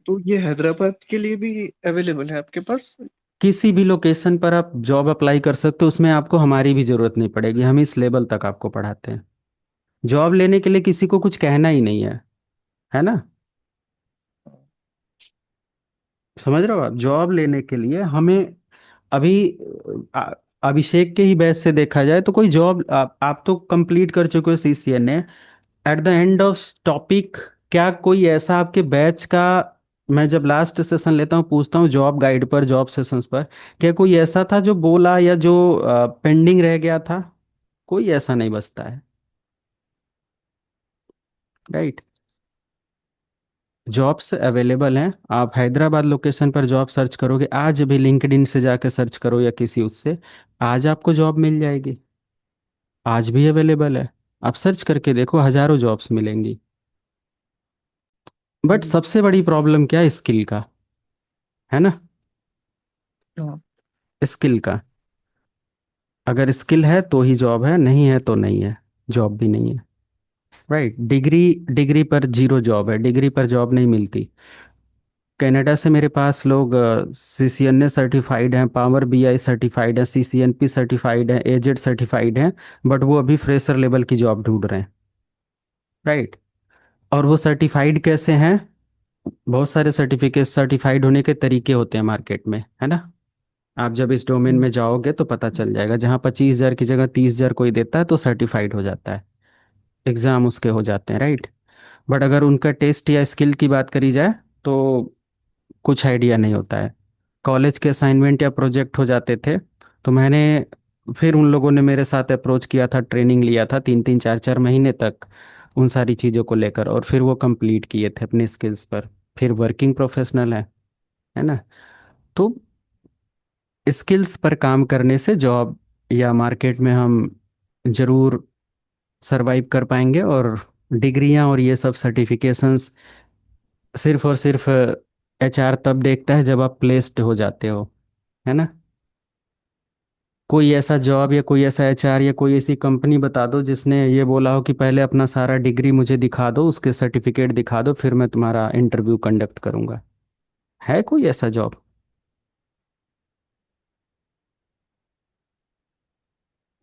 तो ये हैदराबाद के लिए भी अवेलेबल है आपके पास? किसी भी लोकेशन पर आप जॉब अप्लाई कर सकते हो, उसमें आपको हमारी भी जरूरत नहीं पड़ेगी, हम इस लेवल तक आपको पढ़ाते हैं। जॉब लेने के लिए किसी को कुछ कहना ही नहीं है ना। समझ रहे हो आप, जॉब लेने के लिए हमें अभी आ, अभिषेक के ही बैच से देखा जाए तो कोई जॉब आप तो कंप्लीट कर चुके हो CCNA. At the end of topic, क्या कोई ऐसा आपके बैच का, मैं जब लास्ट सेशन लेता हूँ पूछता हूँ जॉब गाइड पर, जॉब सेशंस पर, क्या कोई ऐसा था जो बोला या जो पेंडिंग रह गया था? कोई ऐसा नहीं बचता है, राइट? जॉब्स अवेलेबल हैं। आप हैदराबाद लोकेशन पर जॉब सर्च करोगे, आज भी लिंक्डइन से जाके सर्च करो या किसी उससे, आज आपको जॉब मिल जाएगी। आज भी अवेलेबल है। आप सर्च करके देखो, हजारों जॉब्स मिलेंगी। बट हम्म, सबसे बड़ी प्रॉब्लम क्या है? स्किल का, है ना? हाँ। स्किल का, अगर स्किल है तो ही जॉब है, नहीं है तो नहीं है, जॉब भी नहीं है, राइट? डिग्री, डिग्री पर जीरो जॉब है, डिग्री पर जॉब नहीं मिलती। कनाडा से मेरे पास लोग सीसीएनए सर्टिफाइड हैं, पावर बीआई सर्टिफाइड है, सीसीएनपी सर्टिफाइड है, एजेड सर्टिफाइड हैं, बट वो अभी फ्रेशर लेवल की जॉब ढूंढ रहे हैं, राइट? और वो सर्टिफाइड कैसे हैं? बहुत सारे सर्टिफिकेट, सर्टिफाइड होने के तरीके होते हैं मार्केट में, है ना? आप जब इस डोमेन हम्म, में जाओगे तो पता चल जाएगा, जहाँ 25,000 की जगह 30,000 कोई देता है तो सर्टिफाइड हो जाता है, एग्जाम उसके हो जाते हैं, राइट? बट अगर उनका टेस्ट या स्किल की बात करी जाए तो कुछ आइडिया नहीं होता है। कॉलेज के असाइनमेंट या प्रोजेक्ट हो जाते थे, तो मैंने, फिर उन लोगों ने मेरे साथ अप्रोच किया था, ट्रेनिंग लिया था 3 3 4 4 महीने तक उन सारी चीज़ों को लेकर, और फिर वो कंप्लीट किए थे अपने स्किल्स पर, फिर वर्किंग प्रोफेशनल है ना? तो स्किल्स पर काम करने से जॉब या मार्केट में हम जरूर सरवाइव कर पाएंगे। और डिग्रियां और ये सब सर्टिफिकेशंस सिर्फ और सिर्फ एचआर तब देखता है जब आप प्लेस्ड हो जाते हो, है ना? कोई ऐसा जॉब या कोई ऐसा एचआर या कोई ऐसी कंपनी बता दो जिसने ये बोला हो कि पहले अपना सारा डिग्री मुझे दिखा दो, उसके सर्टिफिकेट दिखा दो, फिर मैं तुम्हारा इंटरव्यू कंडक्ट करूंगा। है कोई ऐसा जॉब?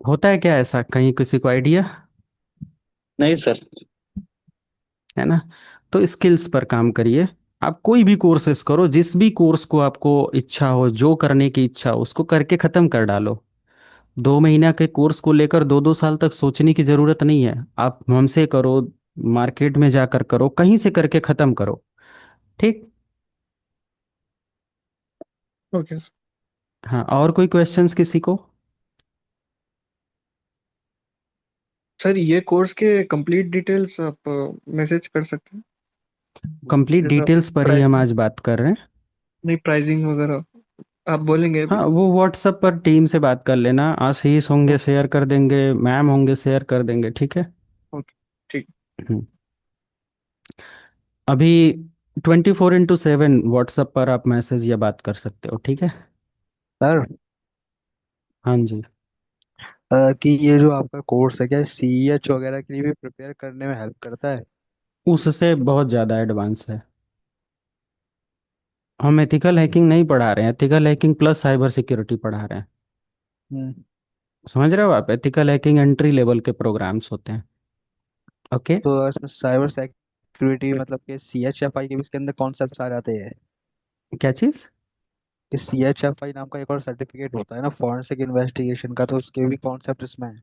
होता है क्या ऐसा कहीं, किसी को आइडिया? नहीं सर। है ना? तो स्किल्स पर काम करिए। आप कोई भी कोर्सेस करो, जिस भी कोर्स को आपको इच्छा हो, जो करने की इच्छा हो उसको करके ख़त्म कर डालो। 2 महीना के कोर्स को लेकर 2 2 साल तक सोचने की ज़रूरत नहीं है। आप हमसे करो, मार्केट में जाकर करो, कहीं से करके ख़त्म करो, ठीक? ओके हाँ, और कोई क्वेश्चंस किसी को? सर, ये कोर्स के कंप्लीट डिटेल्स आप मैसेज कर सकते हैं। कंप्लीट जैसा डिटेल्स पर ही हम प्राइसिंग, आज बात कर रहे हैं। नहीं प्राइसिंग वगैरह आप बोलेंगे हाँ, अभी। वो व्हाट्सएप पर टीम से बात कर लेना, आशीष होंगे ओके। शेयर कर देंगे, मैम होंगे शेयर कर देंगे, ठीक है? ओके ठीक। हम्म। अभी 24x7 व्हाट्सएप पर आप मैसेज या बात कर सकते हो, ठीक है? सर, हाँ जी। कि ये जो आपका कोर्स है क्या सीएच वगैरह के लिए भी प्रिपेयर करने में हेल्प करता है? उससे बहुत ज़्यादा एडवांस है। हम एथिकल हैकिंग नहीं पढ़ा रहे हैं, ethical hacking plus cyber security पढ़ा रहे हैं। हम्म। समझ रहे हो आप? एथिकल हैकिंग एंट्री लेवल के प्रोग्राम्स होते हैं, ओके? तो इसमें साइबर सिक्योरिटी मतलब कि सीएचएफआई के भी इसके अंदर कॉन्सेप्ट आ जाते हैं? क्या चीज़? कि सीएचएफआई नाम का एक और सर्टिफिकेट होता है ना फॉरेंसिक इन्वेस्टिगेशन का, तो उसके भी कॉन्सेप्ट इसमें है?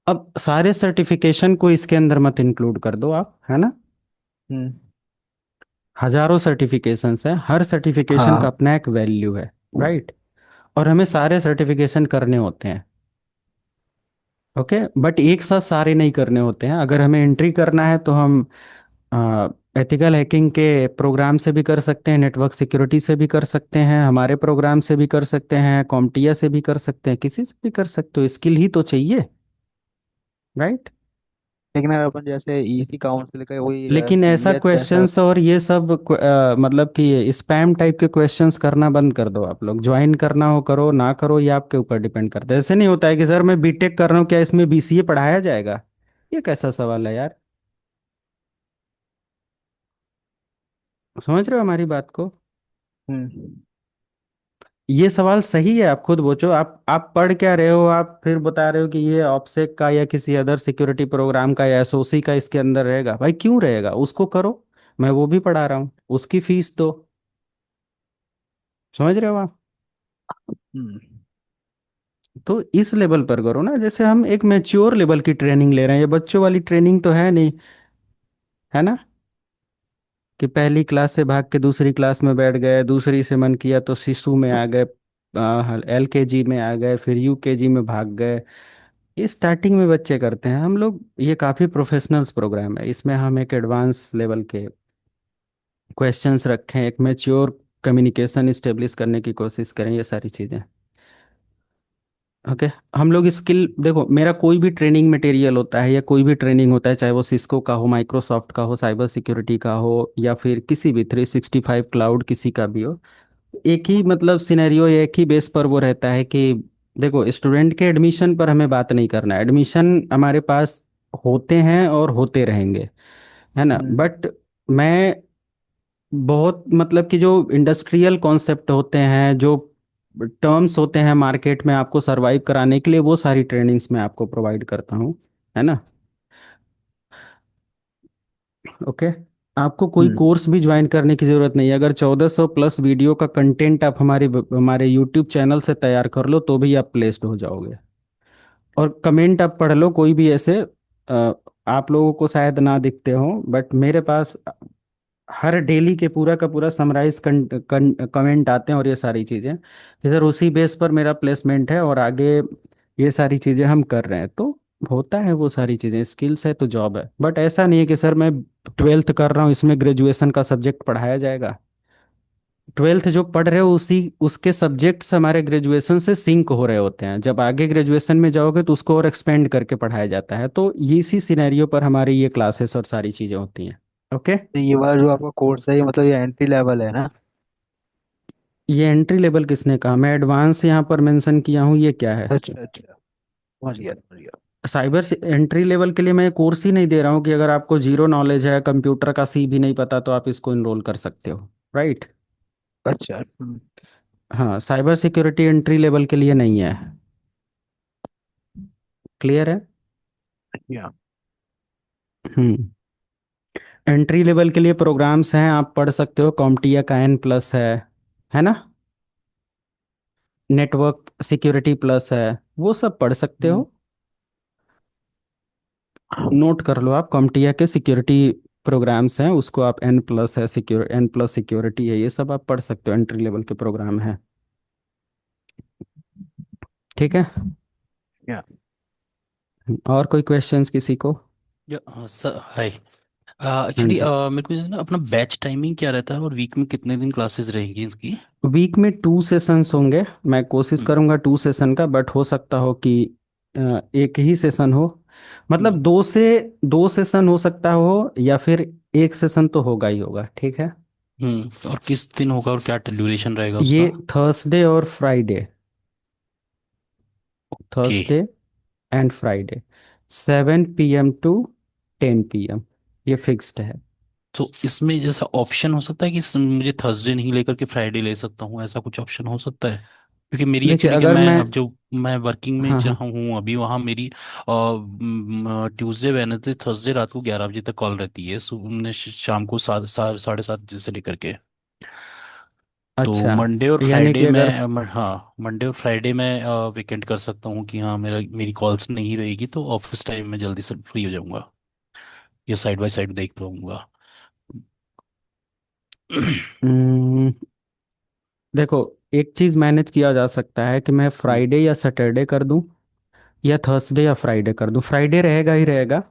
अब सारे सर्टिफिकेशन को इसके अंदर मत इंक्लूड कर दो आप, है ना? हम्म। हजारों सर्टिफिकेशंस हैं, हर सर्टिफिकेशन का हाँ। अपना एक वैल्यू है, राइट? और हमें सारे सर्टिफिकेशन करने होते हैं, ओके? बट एक साथ सारे नहीं करने होते हैं। अगर हमें एंट्री करना है तो हम एथिकल हैकिंग के प्रोग्राम से भी कर सकते हैं, नेटवर्क सिक्योरिटी से भी कर सकते हैं, हमारे प्रोग्राम से भी कर सकते हैं, कॉम्टिया से भी कर सकते हैं, किसी से भी कर सकते हो, स्किल ही तो चाहिए, राइट? लेकिन अगर अपन जैसे ईसी काउंसिल का वही लेकिन ऐसा सीएच जैसा। क्वेश्चंस और ये सब मतलब कि स्पैम टाइप के क्वेश्चंस करना बंद कर दो आप लोग। ज्वाइन करना हो करो, ना करो, ये आपके ऊपर डिपेंड करता है। ऐसे नहीं होता है कि सर मैं बीटेक कर रहा हूँ, क्या इसमें बीसीए पढ़ाया जाएगा? ये कैसा सवाल है यार? समझ रहे हो हमारी बात को? हम्म। ये सवाल सही है, आप खुद पूछो। आप पढ़ क्या रहे हो? आप फिर बता रहे हो कि ये ऑप्सेक का या किसी अदर सिक्योरिटी प्रोग्राम का या एसओसी का इसके अंदर रहेगा। भाई क्यों रहेगा? उसको करो, मैं वो भी पढ़ा रहा हूँ, उसकी फीस दो। समझ रहे हो आप? हम्म। तो इस लेवल पर करो ना, जैसे हम एक मैच्योर लेवल की ट्रेनिंग ले रहे हैं, ये बच्चों वाली ट्रेनिंग तो है नहीं, है ना, कि पहली क्लास से भाग के दूसरी क्लास में बैठ गए, दूसरी से मन किया तो शिशु में आ गए, LKG में आ गए, फिर UKG में भाग गए। ये स्टार्टिंग में बच्चे करते हैं, हम लोग ये काफ़ी प्रोफेशनल्स प्रोग्राम है, इसमें हम एक एडवांस लेवल के क्वेश्चंस रखें, एक मैच्योर कम्युनिकेशन इस्टेब्लिश करने की कोशिश करें, ये सारी चीज़ें। ओके। हम लोग स्किल, देखो मेरा कोई भी ट्रेनिंग मटेरियल होता है या कोई भी ट्रेनिंग होता है, चाहे वो सिस्को का हो, माइक्रोसॉफ्ट का हो, साइबर सिक्योरिटी का हो, या फिर किसी भी 365 क्लाउड किसी का भी हो, एक ही मतलब सिनेरियो, एक ही बेस पर वो रहता है कि देखो स्टूडेंट के एडमिशन पर हमें बात नहीं करना है, एडमिशन हमारे पास होते हैं और होते रहेंगे, है ना, हम्म। बट मैं बहुत मतलब कि जो इंडस्ट्रियल कॉन्सेप्ट होते हैं, जो टर्म्स होते हैं मार्केट में आपको सरवाइव कराने के लिए, वो सारी ट्रेनिंग्स मैं आपको प्रोवाइड करता हूँ, है ना। ओके। आपको कोई हम्म। कोर्स भी ज्वाइन करने की ज़रूरत नहीं है, अगर 1400 प्लस वीडियो का कंटेंट आप हमारे यूट्यूब चैनल से तैयार कर लो तो भी आप प्लेस्ड हो जाओगे। और कमेंट आप पढ़ लो कोई भी ऐसे, अ, आप लोगों को शायद ना दिखते हो, बट मेरे पास हर डेली के पूरा का पूरा समराइज कमेंट आते हैं और ये सारी चीज़ें, कि सर उसी बेस पर मेरा प्लेसमेंट है और आगे ये सारी चीज़ें हम कर रहे हैं, तो होता है वो सारी चीज़ें, स्किल्स है तो जॉब है, बट ऐसा नहीं है कि सर मैं 12th कर रहा हूँ इसमें ग्रेजुएशन का सब्जेक्ट पढ़ाया जाएगा। 12th जो पढ़ रहे हो उसी उसके सब्जेक्ट्स हमारे ग्रेजुएशन से सिंक हो रहे होते हैं, जब आगे ग्रेजुएशन में जाओगे तो उसको और एक्सपेंड करके पढ़ाया जाता है, तो ये इसी सिनेरियो पर हमारी ये क्लासेस और सारी चीज़ें होती हैं। ओके। तो ये वाला जो आपका कोर्स है, ये मतलब ये एंट्री लेवल है ना? ये एंट्री लेवल किसने कहा, मैं एडवांस यहाँ पर मेंशन किया हूँ, ये क्या है। अच्छा अच्छा, समझ गया समझ गया। साइबर से एंट्री लेवल के लिए मैं कोर्स ही नहीं दे रहा हूँ कि अगर आपको जीरो नॉलेज है, कंप्यूटर का C भी नहीं पता, तो आप इसको इनरोल कर सकते हो, राइट। अच्छा। हाँ, साइबर सिक्योरिटी एंट्री लेवल के लिए नहीं है, क्लियर है। या। हम्म। एंट्री लेवल के लिए प्रोग्राम्स हैं, आप पढ़ सकते हो, कॉम्टिया का N+ है ना, नेटवर्क सिक्योरिटी प्लस है, वो सब पढ़ सकते हम्म। हो। नोट कर लो आप, कॉम्टिया के सिक्योरिटी प्रोग्राम्स हैं, उसको आप N+ है, N+ सिक्योरिटी है, ये सब आप पढ़ सकते हो, एंट्री लेवल के प्रोग्राम हैं, ठीक है। या। और कोई क्वेश्चंस किसी को। या सर हाय। हाँ एक्चुअली जी। मेरे को ना अपना बैच टाइमिंग क्या रहता है और वीक में कितने दिन क्लासेस रहेंगी इसकी? वीक में 2 सेशंस होंगे, मैं कोशिश हम्म। करूंगा 2 सेशन का, बट हो सकता हो कि एक ही सेशन हो, मतलब हम्म। 2 सेशन हो सकता हो, या फिर एक सेशन तो होगा ही होगा, ठीक है। और किस दिन होगा और क्या ड्यूरेशन रहेगा ये उसका? थर्सडे और Friday, okay. Thursday and Friday, 7 PM to 10 PM, ये फिक्स्ड है। तो इसमें जैसा ऑप्शन हो सकता है कि मुझे थर्सडे नहीं लेकर के फ्राइडे ले सकता हूँ, ऐसा कुछ ऑप्शन हो सकता है? क्योंकि मेरी देखिए एक्चुअली क्या, अगर मैं मैं, अब जो मैं वर्किंग में हाँ हाँ, जहाँ हूँ अभी, वहाँ मेरी ट्यूसडे वेडनेसडे थर्सडे रात को 11 बजे तक कॉल रहती है, शाम को 7 7:30 बजे से लेकर के। तो अच्छा, मंडे और यानी फ्राइडे कि अगर, में हाँ, मंडे और फ्राइडे में वीकेंड कर सकता हूँ कि हाँ मेरी कॉल्स नहीं रहेगी, तो ऑफिस टाइम में जल्दी से फ्री हो जाऊंगा, या साइड बाय साइड देख पाऊंगा। हम्म, देखो एक चीज मैनेज किया जा सकता है कि मैं हम्म। फ्राइडे या सैटरडे कर दूं, या थर्सडे या फ्राइडे कर दूं, फ्राइडे रहेगा ही रहेगा,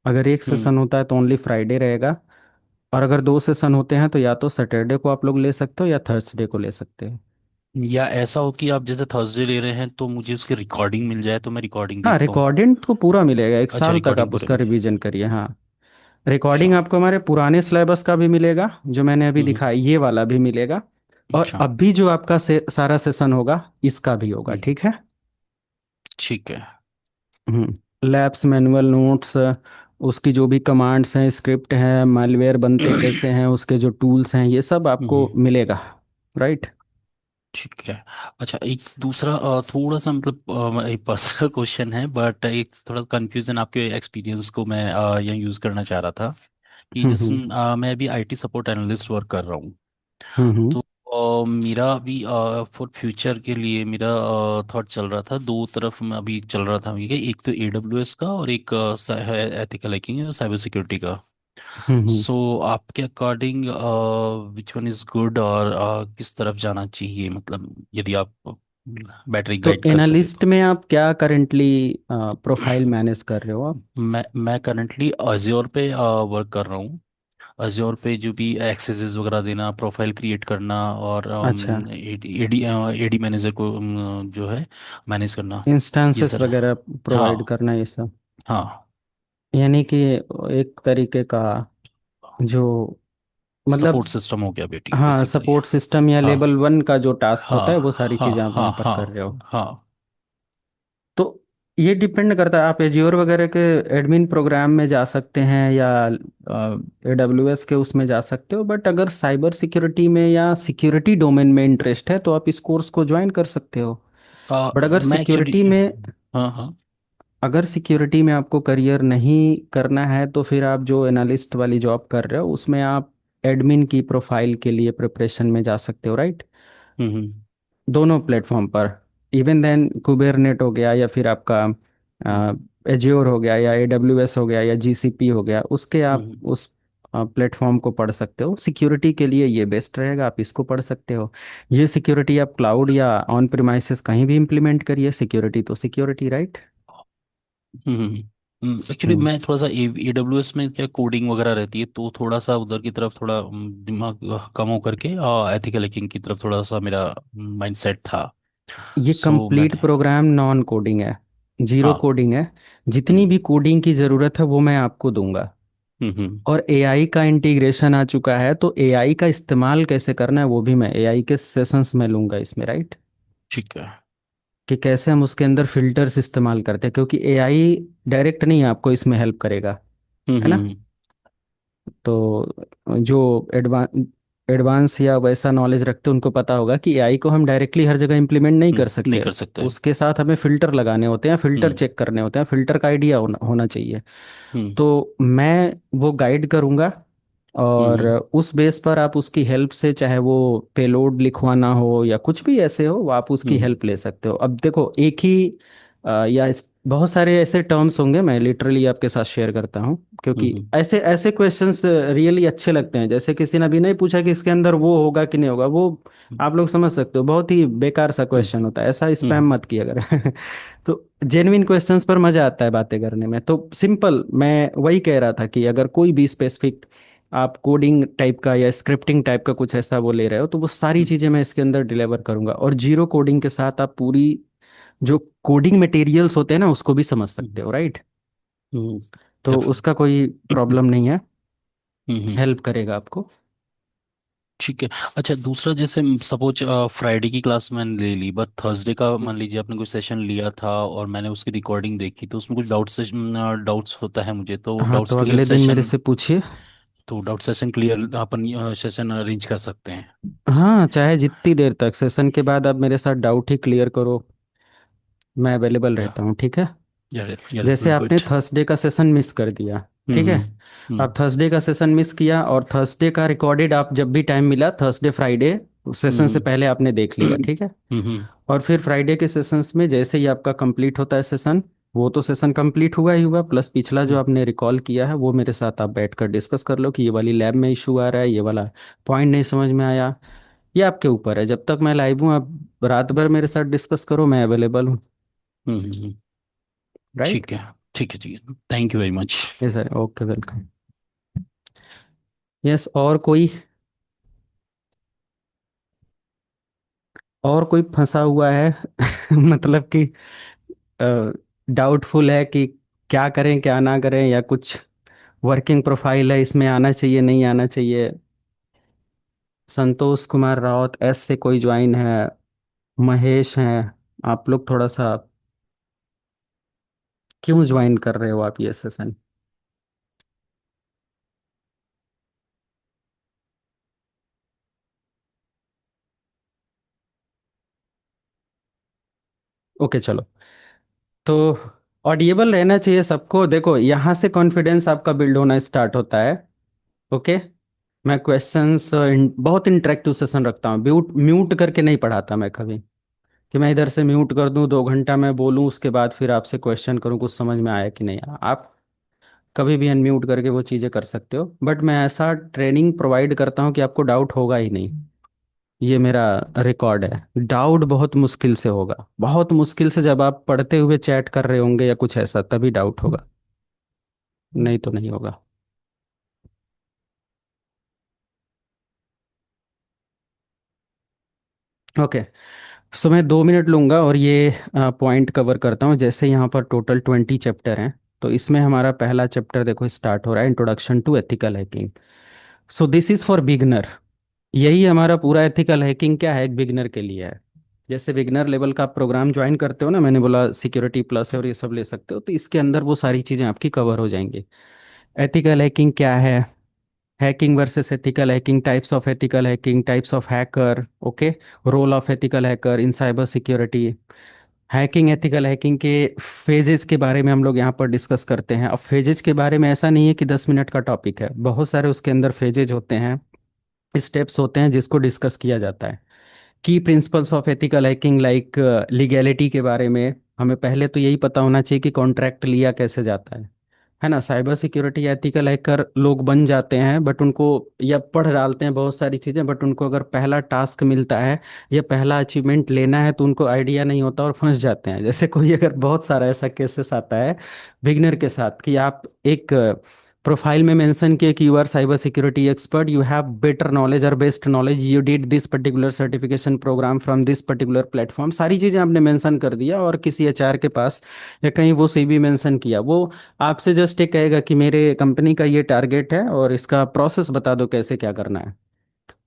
अगर एक हम्म। सेशन होता है तो ओनली फ्राइडे रहेगा, और अगर 2 सेशन होते हैं तो या तो सैटरडे को आप लोग ले सकते हो या थर्सडे को ले सकते हो। या ऐसा हो कि आप जैसे थर्सडे ले रहे हैं तो मुझे उसकी रिकॉर्डिंग मिल जाए तो मैं रिकॉर्डिंग हाँ, देख पाऊँ। रिकॉर्डिंग तो पूरा मिलेगा, एक अच्छा, साल तक रिकॉर्डिंग आप पूरे उसका मिल जाए। रिवीजन करिए, हाँ। अच्छा। रिकॉर्डिंग आपको हमारे पुराने सिलेबस का भी मिलेगा, जो मैंने अभी हम्म। दिखाया ये वाला भी मिलेगा, और अच्छा। अभी जो आपका सारा सेशन होगा इसका भी होगा, हम्म। ठीक है। ठीक है। लैब्स, मैनुअल नोट्स, उसकी जो भी कमांड्स हैं, स्क्रिप्ट हैं, मालवेयर बनते कैसे हैं, उसके जो टूल्स हैं, ये सब आपको हम्म। मिलेगा, राइट। ठीक है। अच्छा, एक दूसरा थोड़ा सा मतलब एक पर्सनल क्वेश्चन है, बट एक थोड़ा कंफ्यूजन आपके एक्सपीरियंस को मैं यहाँ यूज़ करना चाह रहा था कि हम्म जैसे हम्म मैं अभी आईटी सपोर्ट एनालिस्ट वर्क कर रहा हूँ। हम्म तो मेरा अभी फॉर फ्यूचर के लिए मेरा थॉट चल रहा था, दो तरफ में अभी चल रहा था मेरे, एक तो AWS का और एक है एथिकल हैकिंग, साइबर सिक्योरिटी का। हम्म। सो आपके according which one is good, और किस तरफ जाना चाहिए, मतलब यदि आप बैटरी तो गाइड कर सके एनालिस्ट तो। में आप क्या करंटली प्रोफाइल मैनेज कर रहे हो आप? मैं करंटली अज्योर पे वर्क कर रहा हूँ। अज्योर पे जो भी एक्सेसेस वगैरह देना, प्रोफाइल क्रिएट करना, और अच्छा, एडी एडी मैनेजर को जो है मैनेज करना, ये इंस्टेंसेस सर। वगैरह प्रोवाइड हाँ। करना ये सब, हाँ। यानी कि एक तरीके का जो सपोर्ट मतलब, सिस्टम हो गया बेटी, हाँ, बेसिकली। सपोर्ट सिस्टम या हाँ। लेवल 1 का जो टास्क होता हाँ। है वो सारी हाँ। चीज़ें आप हाँ। वहाँ पर कर रहे हो। हाँ। हाँ। तो ये डिपेंड करता है, आप एज्योर वगैरह के एडमिन प्रोग्राम में जा सकते हैं या AWS के उसमें जा सकते हो, बट अगर साइबर सिक्योरिटी में या सिक्योरिटी डोमेन में इंटरेस्ट है तो आप इस कोर्स को ज्वाइन कर सकते हो। बट मैं एक्चुअली, हाँ हाँ। अगर सिक्योरिटी में आपको करियर नहीं करना है तो फिर आप जो एनालिस्ट वाली जॉब कर रहे हो उसमें आप एडमिन की प्रोफाइल के लिए प्रिपरेशन में जा सकते हो, राइट? हम्म। दोनों प्लेटफॉर्म पर, इवन देन कुबेरनेट हो गया या फिर आपका हम्म। एज्योर हो गया या AWS हो गया या GCP हो गया, उसके आप हम्म। उस प्लेटफॉर्म को पढ़ सकते हो। सिक्योरिटी के लिए ये बेस्ट रहेगा, आप इसको पढ़ सकते हो। ये सिक्योरिटी आप क्लाउड या ऑन प्रिमाइसेस कहीं भी इम्प्लीमेंट करिए, सिक्योरिटी तो सिक्योरिटी, राइट? एक्चुअली मैं थोड़ा सा AWS में क्या कोडिंग वगैरह रहती है, तो थोड़ा सा उधर की तरफ थोड़ा दिमाग कम हो करके एथिकल हैकिंग की तरफ थोड़ा सा मेरा माइंडसेट था। ये सो कंप्लीट मैंने, प्रोग्राम नॉन कोडिंग है, जीरो हाँ। कोडिंग है। जितनी हम्म। भी कोडिंग की ज़रूरत है वो मैं आपको दूंगा। हम्म। और AI का इंटीग्रेशन आ चुका है, तो AI का इस्तेमाल कैसे करना है वो भी मैं AI के सेशंस में लूंगा इसमें, राइट? कि ठीक है। कैसे हम उसके अंदर फिल्टर्स इस्तेमाल करते हैं, क्योंकि AI डायरेक्ट नहीं आपको इसमें हेल्प करेगा, है ना? हम्म। तो जो एडवांस या वैसा नॉलेज रखते हैं उनको पता होगा कि AI को हम डायरेक्टली हर जगह इम्प्लीमेंट नहीं कर नहीं सकते। कर सकते। उसके साथ हमें फिल्टर लगाने होते हैं, फिल्टर हम्म। चेक करने होते हैं, फिल्टर का आइडिया होना चाहिए। हम्म। तो मैं वो गाइड करूंगा, और हम्म। उस बेस पर आप उसकी हेल्प से, चाहे वो पेलोड लिखवाना हो या कुछ भी ऐसे हो, वो आप उसकी हम्म। हेल्प ले सकते हो। अब देखो, एक ही बहुत सारे ऐसे टर्म्स होंगे, मैं लिटरली आपके साथ शेयर करता हूँ, क्योंकि हम्म। ऐसे ऐसे क्वेश्चंस रियली अच्छे लगते हैं। जैसे किसी ने अभी नहीं पूछा कि इसके अंदर वो होगा कि नहीं होगा, वो आप लोग समझ सकते हो, बहुत ही बेकार सा हम्म। क्वेश्चन होता है, ऐसा हम्म। स्पैम मत किया अगर तो जेन्युइन क्वेश्चंस पर मजा आता है बातें करने में। तो सिंपल, मैं वही कह रहा था कि अगर कोई भी स्पेसिफिक आप कोडिंग टाइप का या स्क्रिप्टिंग टाइप का कुछ ऐसा वो ले रहे हो, तो वो सारी हम्म। चीज़ें मैं इसके अंदर डिलीवर करूंगा। और जीरो कोडिंग के साथ आप पूरी जो कोडिंग मटेरियल्स होते हैं ना उसको भी समझ सकते हो, राइट? हम्म। तो डेफिनेट। उसका कोई प्रॉब्लम नहीं है, हम्म। हेल्प करेगा आपको। ठीक है। अच्छा, दूसरा जैसे सपोज फ्राइडे की क्लास मैंने ले ली, बट थर्सडे का मान लीजिए आपने कोई सेशन लिया था और मैंने उसकी रिकॉर्डिंग देखी, तो उसमें कुछ डाउट्स होता है मुझे, तो हाँ, डाउट्स तो क्लियर अगले दिन मेरे सेशन, से पूछिए। तो डाउट सेशन क्लियर अपन सेशन अरेंज कर सकते हैं। हाँ, चाहे जितनी देर तक सेशन के बाद आप मेरे साथ डाउट ही क्लियर करो, मैं अवेलेबल या रहता हूँ, ठीक है? यार यार जैसे आपने गुड। थर्सडे का सेशन मिस कर दिया, ठीक है? हम्म। आप हम्म। थर्सडे का सेशन मिस किया, और थर्सडे का रिकॉर्डेड आप जब भी टाइम मिला थर्सडे फ्राइडे सेशन से हम्म। पहले आपने देख लिया, ठीक है? हम्म। और फिर फ्राइडे के सेशंस में जैसे ही आपका कंप्लीट होता है सेशन, वो तो सेशन कंप्लीट हुआ ही हुआ, प्लस पिछला जो हम्म। आपने रिकॉल किया है वो मेरे साथ आप बैठकर डिस्कस कर लो कि ये वाली लैब में इशू आ रहा है, ये वाला पॉइंट नहीं समझ में आया। ये आपके ऊपर है, जब तक मैं लाइव हूँ आप रात भर मेरे साथ डिस्कस करो, मैं अवेलेबल हूँ, हम्म। राइट? ठीक है। ठीक है। ठीक है, thank you very much. Yes sir, okay, welcome. Yes, और कोई फंसा हुआ है मतलब कि डाउटफुल है कि क्या करें क्या ना करें, या कुछ वर्किंग प्रोफाइल है इसमें आना चाहिए नहीं आना चाहिए? संतोष कुमार राउत एस से कोई ज्वाइन है, महेश हैं, आप लोग थोड़ा सा क्यों ज्वाइन कर रहे हो आप ये सेशन? ओके, चलो। तो ऑडिएबल रहना चाहिए सबको। देखो, यहाँ से कॉन्फिडेंस आपका बिल्ड होना स्टार्ट होता है, ओके? मैं क्वेश्चंस बहुत इंटरेक्टिव सेशन रखता हूँ, म्यूट म्यूट करके नहीं पढ़ाता मैं कभी, कि मैं इधर से म्यूट कर दूं 2 घंटा मैं बोलूं उसके बाद फिर आपसे क्वेश्चन करूं कुछ समझ में आया कि नहीं आया। आप कभी भी अनम्यूट करके वो चीज़ें कर सकते हो, बट मैं ऐसा ट्रेनिंग प्रोवाइड करता हूँ कि आपको डाउट होगा ही नहीं। ये मेरा रिकॉर्ड है, डाउट बहुत मुश्किल से होगा, बहुत मुश्किल से, जब आप पढ़ते हुए चैट कर रहे होंगे या कुछ ऐसा तभी डाउट होगा, नहीं तो नहीं होगा। ओके, सो मैं 2 मिनट लूँगा और ये पॉइंट कवर करता हूँ। जैसे यहाँ पर टोटल 20 चैप्टर हैं, तो इसमें हमारा पहला चैप्टर देखो स्टार्ट हो रहा है, introduction to ethical hacking. So this is for beginner. यही हमारा पूरा एथिकल हैकिंग क्या है, एक बिगनर के लिए है। जैसे बिगनर लेवल का आप प्रोग्राम ज्वाइन करते हो ना, मैंने बोला सिक्योरिटी प्लस है और ये सब ले सकते हो, तो इसके अंदर वो सारी चीज़ें आपकी कवर हो जाएंगी। एथिकल हैकिंग क्या है, hacking versus ethical hacking, types of ethical hacking, types of hacker, okay, role of ethical hacker in cyber security, hacking ethical hacking के फेजेस के बारे में हम लोग यहाँ पर डिस्कस करते हैं। अब फेजेस के बारे में ऐसा नहीं है कि 10 मिनट का टॉपिक है, बहुत सारे उसके अंदर फेजेज होते हैं, स्टेप्स होते हैं जिसको डिस्कस किया जाता है। की principles of ethical hacking like legality के बारे में हमें पहले तो यही पता होना चाहिए कि कॉन्ट्रैक्ट लिया कैसे जाता है ना। साइबर सिक्योरिटी या एथिकल हैकर लोग बन जाते हैं, बट उनको, या पढ़ डालते हैं बहुत सारी चीज़ें, बट उनको अगर पहला टास्क मिलता है या पहला अचीवमेंट लेना है तो उनको आइडिया नहीं होता और फंस जाते हैं। जैसे कोई अगर, बहुत सारा ऐसा केसेस आता है बिगनर के साथ, कि आप एक प्रोफाइल में मेंशन किए कि you are cyber security expert, you have better knowledge और best knowledge, you did this particular certification programme from this particular platform, सारी चीज़ें आपने मेंशन कर दिया और किसी एचआर के पास या कहीं वो सीवी मेंशन किया, वो आपसे जस्ट ये कहेगा कि मेरे कंपनी का ये टारगेट है और इसका प्रोसेस बता दो कैसे क्या करना है।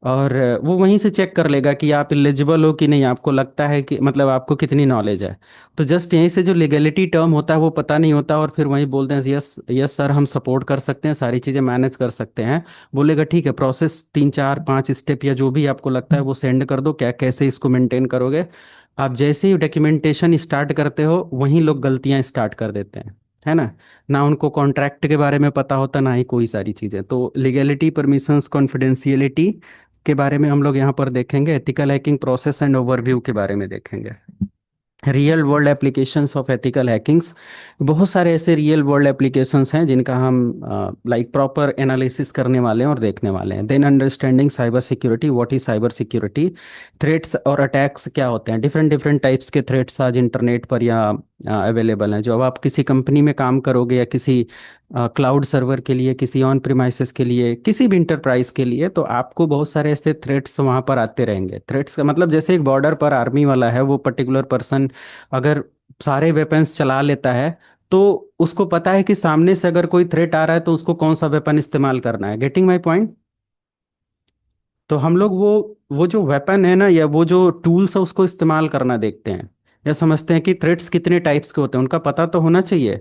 और वो वहीं से चेक कर लेगा कि आप एलिजिबल हो कि नहीं, आपको लगता है कि, मतलब आपको कितनी नॉलेज है। तो जस्ट यहीं से जो लीगैलिटी टर्म होता है वो पता नहीं होता, और फिर वहीं बोलते हैं यस यस सर हम सपोर्ट कर सकते हैं, सारी चीज़ें मैनेज कर सकते हैं। बोलेगा ठीक है, प्रोसेस 3 4 5 स्टेप या जो भी आपको लगता है वो सेंड कर दो, क्या कैसे इसको मेंटेन करोगे। आप जैसे ही डॉक्यूमेंटेशन स्टार्ट करते हो वहीं लोग गलतियां स्टार्ट कर देते हैं, है ना। ना उनको कॉन्ट्रैक्ट के बारे में पता होता, ना ही कोई सारी चीज़ें। तो लीगैलिटी, परमिशंस, कॉन्फिडेंशियलिटी के बारे में हम लोग यहाँ पर देखेंगे, ethical hacking process and overview के बारे में देखेंगे। Real world applications of ethical hackings, बहुत सारे ऐसे रियल वर्ल्ड एप्लीकेशंस हैं जिनका हम लाइक प्रॉपर एनालिसिस करने वाले हैं और देखने वाले हैं। Then understanding cyber security, what is cyber security, threats और अटैक्स क्या होते हैं, डिफरेंट डिफरेंट टाइप्स के थ्रेट्स आज इंटरनेट पर या अवेलेबल हैं। जो अब आप किसी कंपनी में काम करोगे या किसी क्लाउड सर्वर के लिए, किसी ऑन प्रिमाइसेस के लिए, किसी भी इंटरप्राइज के लिए, तो आपको बहुत सारे ऐसे थ्रेट्स वहाँ पर आते रहेंगे। थ्रेट्स का मतलब जैसे एक बॉर्डर पर आर्मी वाला है, वो पर्टिकुलर पर्सन अगर सारे वेपन्स चला लेता है तो उसको पता है कि सामने से अगर कोई थ्रेट आ रहा है तो उसको कौन सा वेपन इस्तेमाल करना है। Getting my point. तो हम लोग वो जो वेपन है ना, या वो जो टूल्स है उसको इस्तेमाल करना देखते हैं, या समझते हैं कि थ्रेट्स कितने टाइप्स के होते हैं उनका पता तो होना चाहिए।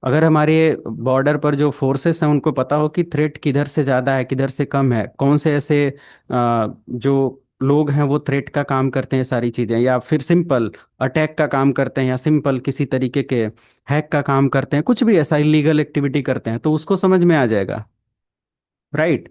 अगर हमारे बॉर्डर पर जो फोर्सेस हैं उनको पता हो कि थ्रेट किधर से ज़्यादा है किधर से कम है, कौन से ऐसे जो लोग हैं वो थ्रेट का काम करते हैं, सारी चीज़ें, या फिर सिंपल अटैक का काम करते हैं, या सिंपल किसी तरीके के हैक का काम करते हैं, कुछ भी ऐसा इलीगल एक्टिविटी करते हैं, तो उसको समझ में आ जाएगा, राइट।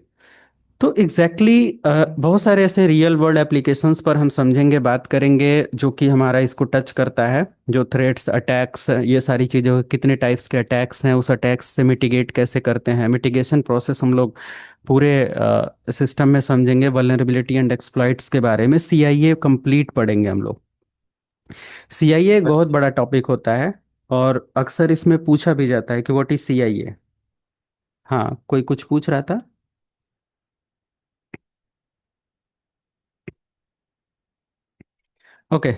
तो एग्जैक्टली बहुत सारे ऐसे रियल वर्ल्ड एप्लीकेशंस पर हम समझेंगे, बात करेंगे, जो कि हमारा इसको टच करता है, जो थ्रेट्स, अटैक्स, ये सारी चीज़ें, कितने टाइप्स के अटैक्स हैं, उस अटैक्स से मिटिगेट कैसे करते हैं, मिटिगेशन प्रोसेस हम लोग पूरे सिस्टम में समझेंगे। वल्नरेबिलिटी एंड एक्सप्लॉइट्स के बारे में सीआईए कंप्लीट पढ़ेंगे हम लोग। सीआईए एक बहुत बड़ा टॉपिक होता है और अक्सर इसमें पूछा भी जाता है कि व्हाट इज सीआईए। हाँ, कोई कुछ पूछ रहा था। ओके,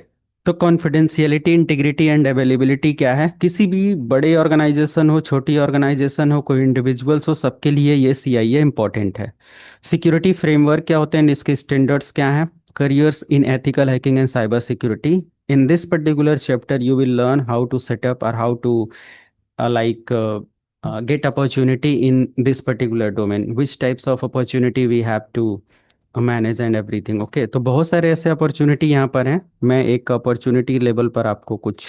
तो कॉन्फिडेंशियलिटी, इंटीग्रिटी एंड अवेलेबिलिटी क्या है, किसी भी बड़े ऑर्गेनाइजेशन हो, छोटी ऑर्गेनाइजेशन हो, कोई इंडिविजुअल्स हो, सबके लिए ये सीआईए इंपॉर्टेंट है। सिक्योरिटी फ्रेमवर्क क्या होते हैं, इसके स्टैंडर्ड्स क्या हैं, careers in ethical hacking and cyber security. In this particular chapter you will learn how to set up और how to get opportunity in this particular domain, which types of opportunity we have to manage and everything. Okay, तो बहुत सारे ऐसे opportunity यहाँ पर हैं, मैं एक अपॉर्चुनिटी लेवल पर आपको कुछ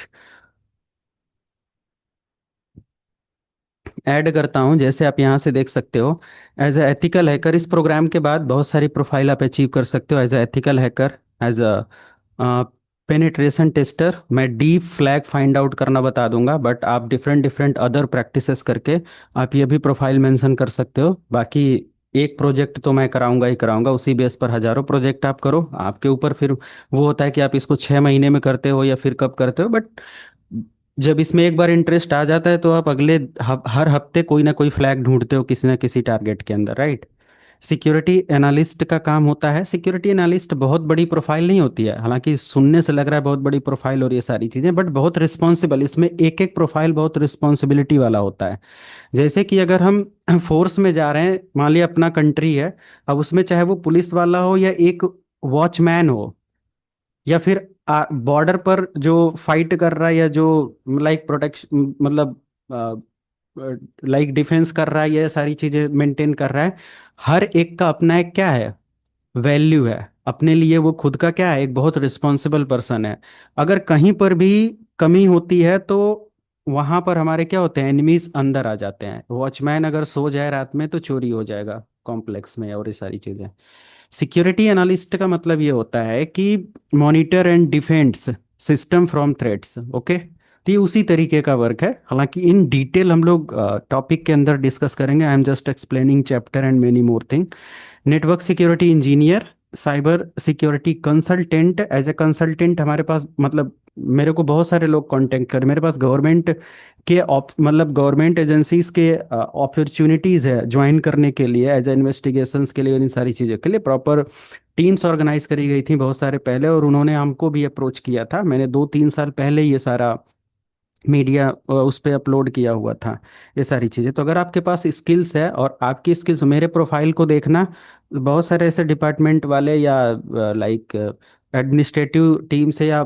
ऐड करता हूँ। जैसे आप यहाँ से देख सकते हो, एज अ एथिकल हैकर, इस प्रोग्राम के बाद बहुत सारी प्रोफाइल आप अचीव कर सकते हो। As a ethical hacker, as a penetration tester, मैं डीप फ्लैग फाइंड आउट करना बता दूंगा, बट आप डिफरेंट डिफरेंट अदर प्रैक्टिसेस करके आप ये भी प्रोफाइल मेंशन कर सकते हो। बाकी एक प्रोजेक्ट तो मैं कराऊंगा ही कराऊंगा, उसी बेस पर हजारों प्रोजेक्ट आप करो, आपके ऊपर फिर वो होता है कि आप इसको 6 महीने में करते हो या फिर कब करते हो। बट जब इसमें एक बार इंटरेस्ट आ जाता है तो आप अगले हर हफ्ते कोई ना कोई फ्लैग ढूंढते हो किसी ना किसी टारगेट के अंदर, राइट। सिक्योरिटी एनालिस्ट का काम होता है, सिक्योरिटी एनालिस्ट बहुत बड़ी प्रोफाइल नहीं होती है, हालांकि सुनने से लग रहा है बहुत बड़ी प्रोफाइल और ये सारी चीज़ें, बट बहुत रिस्पॉन्सिबल, इसमें एक एक प्रोफाइल बहुत रिस्पॉन्सिबिलिटी वाला होता है। जैसे कि अगर हम फोर्स में जा रहे हैं, मान लिया अपना कंट्री है, अब उसमें चाहे वो पुलिस वाला हो या एक वॉचमैन हो, या फिर बॉर्डर पर जो फाइट कर रहा है, या जो लाइक प्रोटेक्शन मतलब लाइक डिफेंस कर रहा है, ये सारी चीजें मेंटेन कर रहा है, हर एक का अपना एक क्या है, वैल्यू है अपने लिए। वो खुद का क्या है, एक बहुत रिस्पॉन्सिबल पर्सन है। अगर कहीं पर भी कमी होती है तो वहां पर हमारे क्या होते हैं, एनिमीज अंदर आ जाते हैं। वॉचमैन अगर सो जाए रात में तो चोरी हो जाएगा कॉम्प्लेक्स में, और ये सारी चीजें। सिक्योरिटी एनालिस्ट का मतलब ये होता है कि monitor and defence system from threats, okay. तो ये उसी तरीके का वर्क है, हालांकि इन डिटेल हम लोग टॉपिक के अंदर डिस्कस करेंगे। I am just explaining chapter and many more thing. Network security engineer, cyber security consultant, as a consultant हमारे पास मतलब मेरे को बहुत सारे लोग कांटेक्ट कर, मेरे पास गवर्नमेंट के मतलब गवर्नमेंट एजेंसीज के अपॉर्चुनिटीज़ है ज्वाइन करने के लिए, एज ए इन्वेस्टिगेशंस के लिए, इन सारी चीज़ों के लिए प्रॉपर टीम्स ऑर्गेनाइज करी गई थी बहुत सारे पहले, और उन्होंने हमको भी अप्रोच किया था। मैंने 2-3 साल पहले ये सारा मीडिया उस पर अपलोड किया हुआ था, ये सारी चीज़ें। तो अगर आपके पास स्किल्स है और आपकी स्किल्स, मेरे प्रोफाइल को देखना, बहुत सारे ऐसे डिपार्टमेंट वाले या लाइक एडमिनिस्ट्रेटिव टीम से या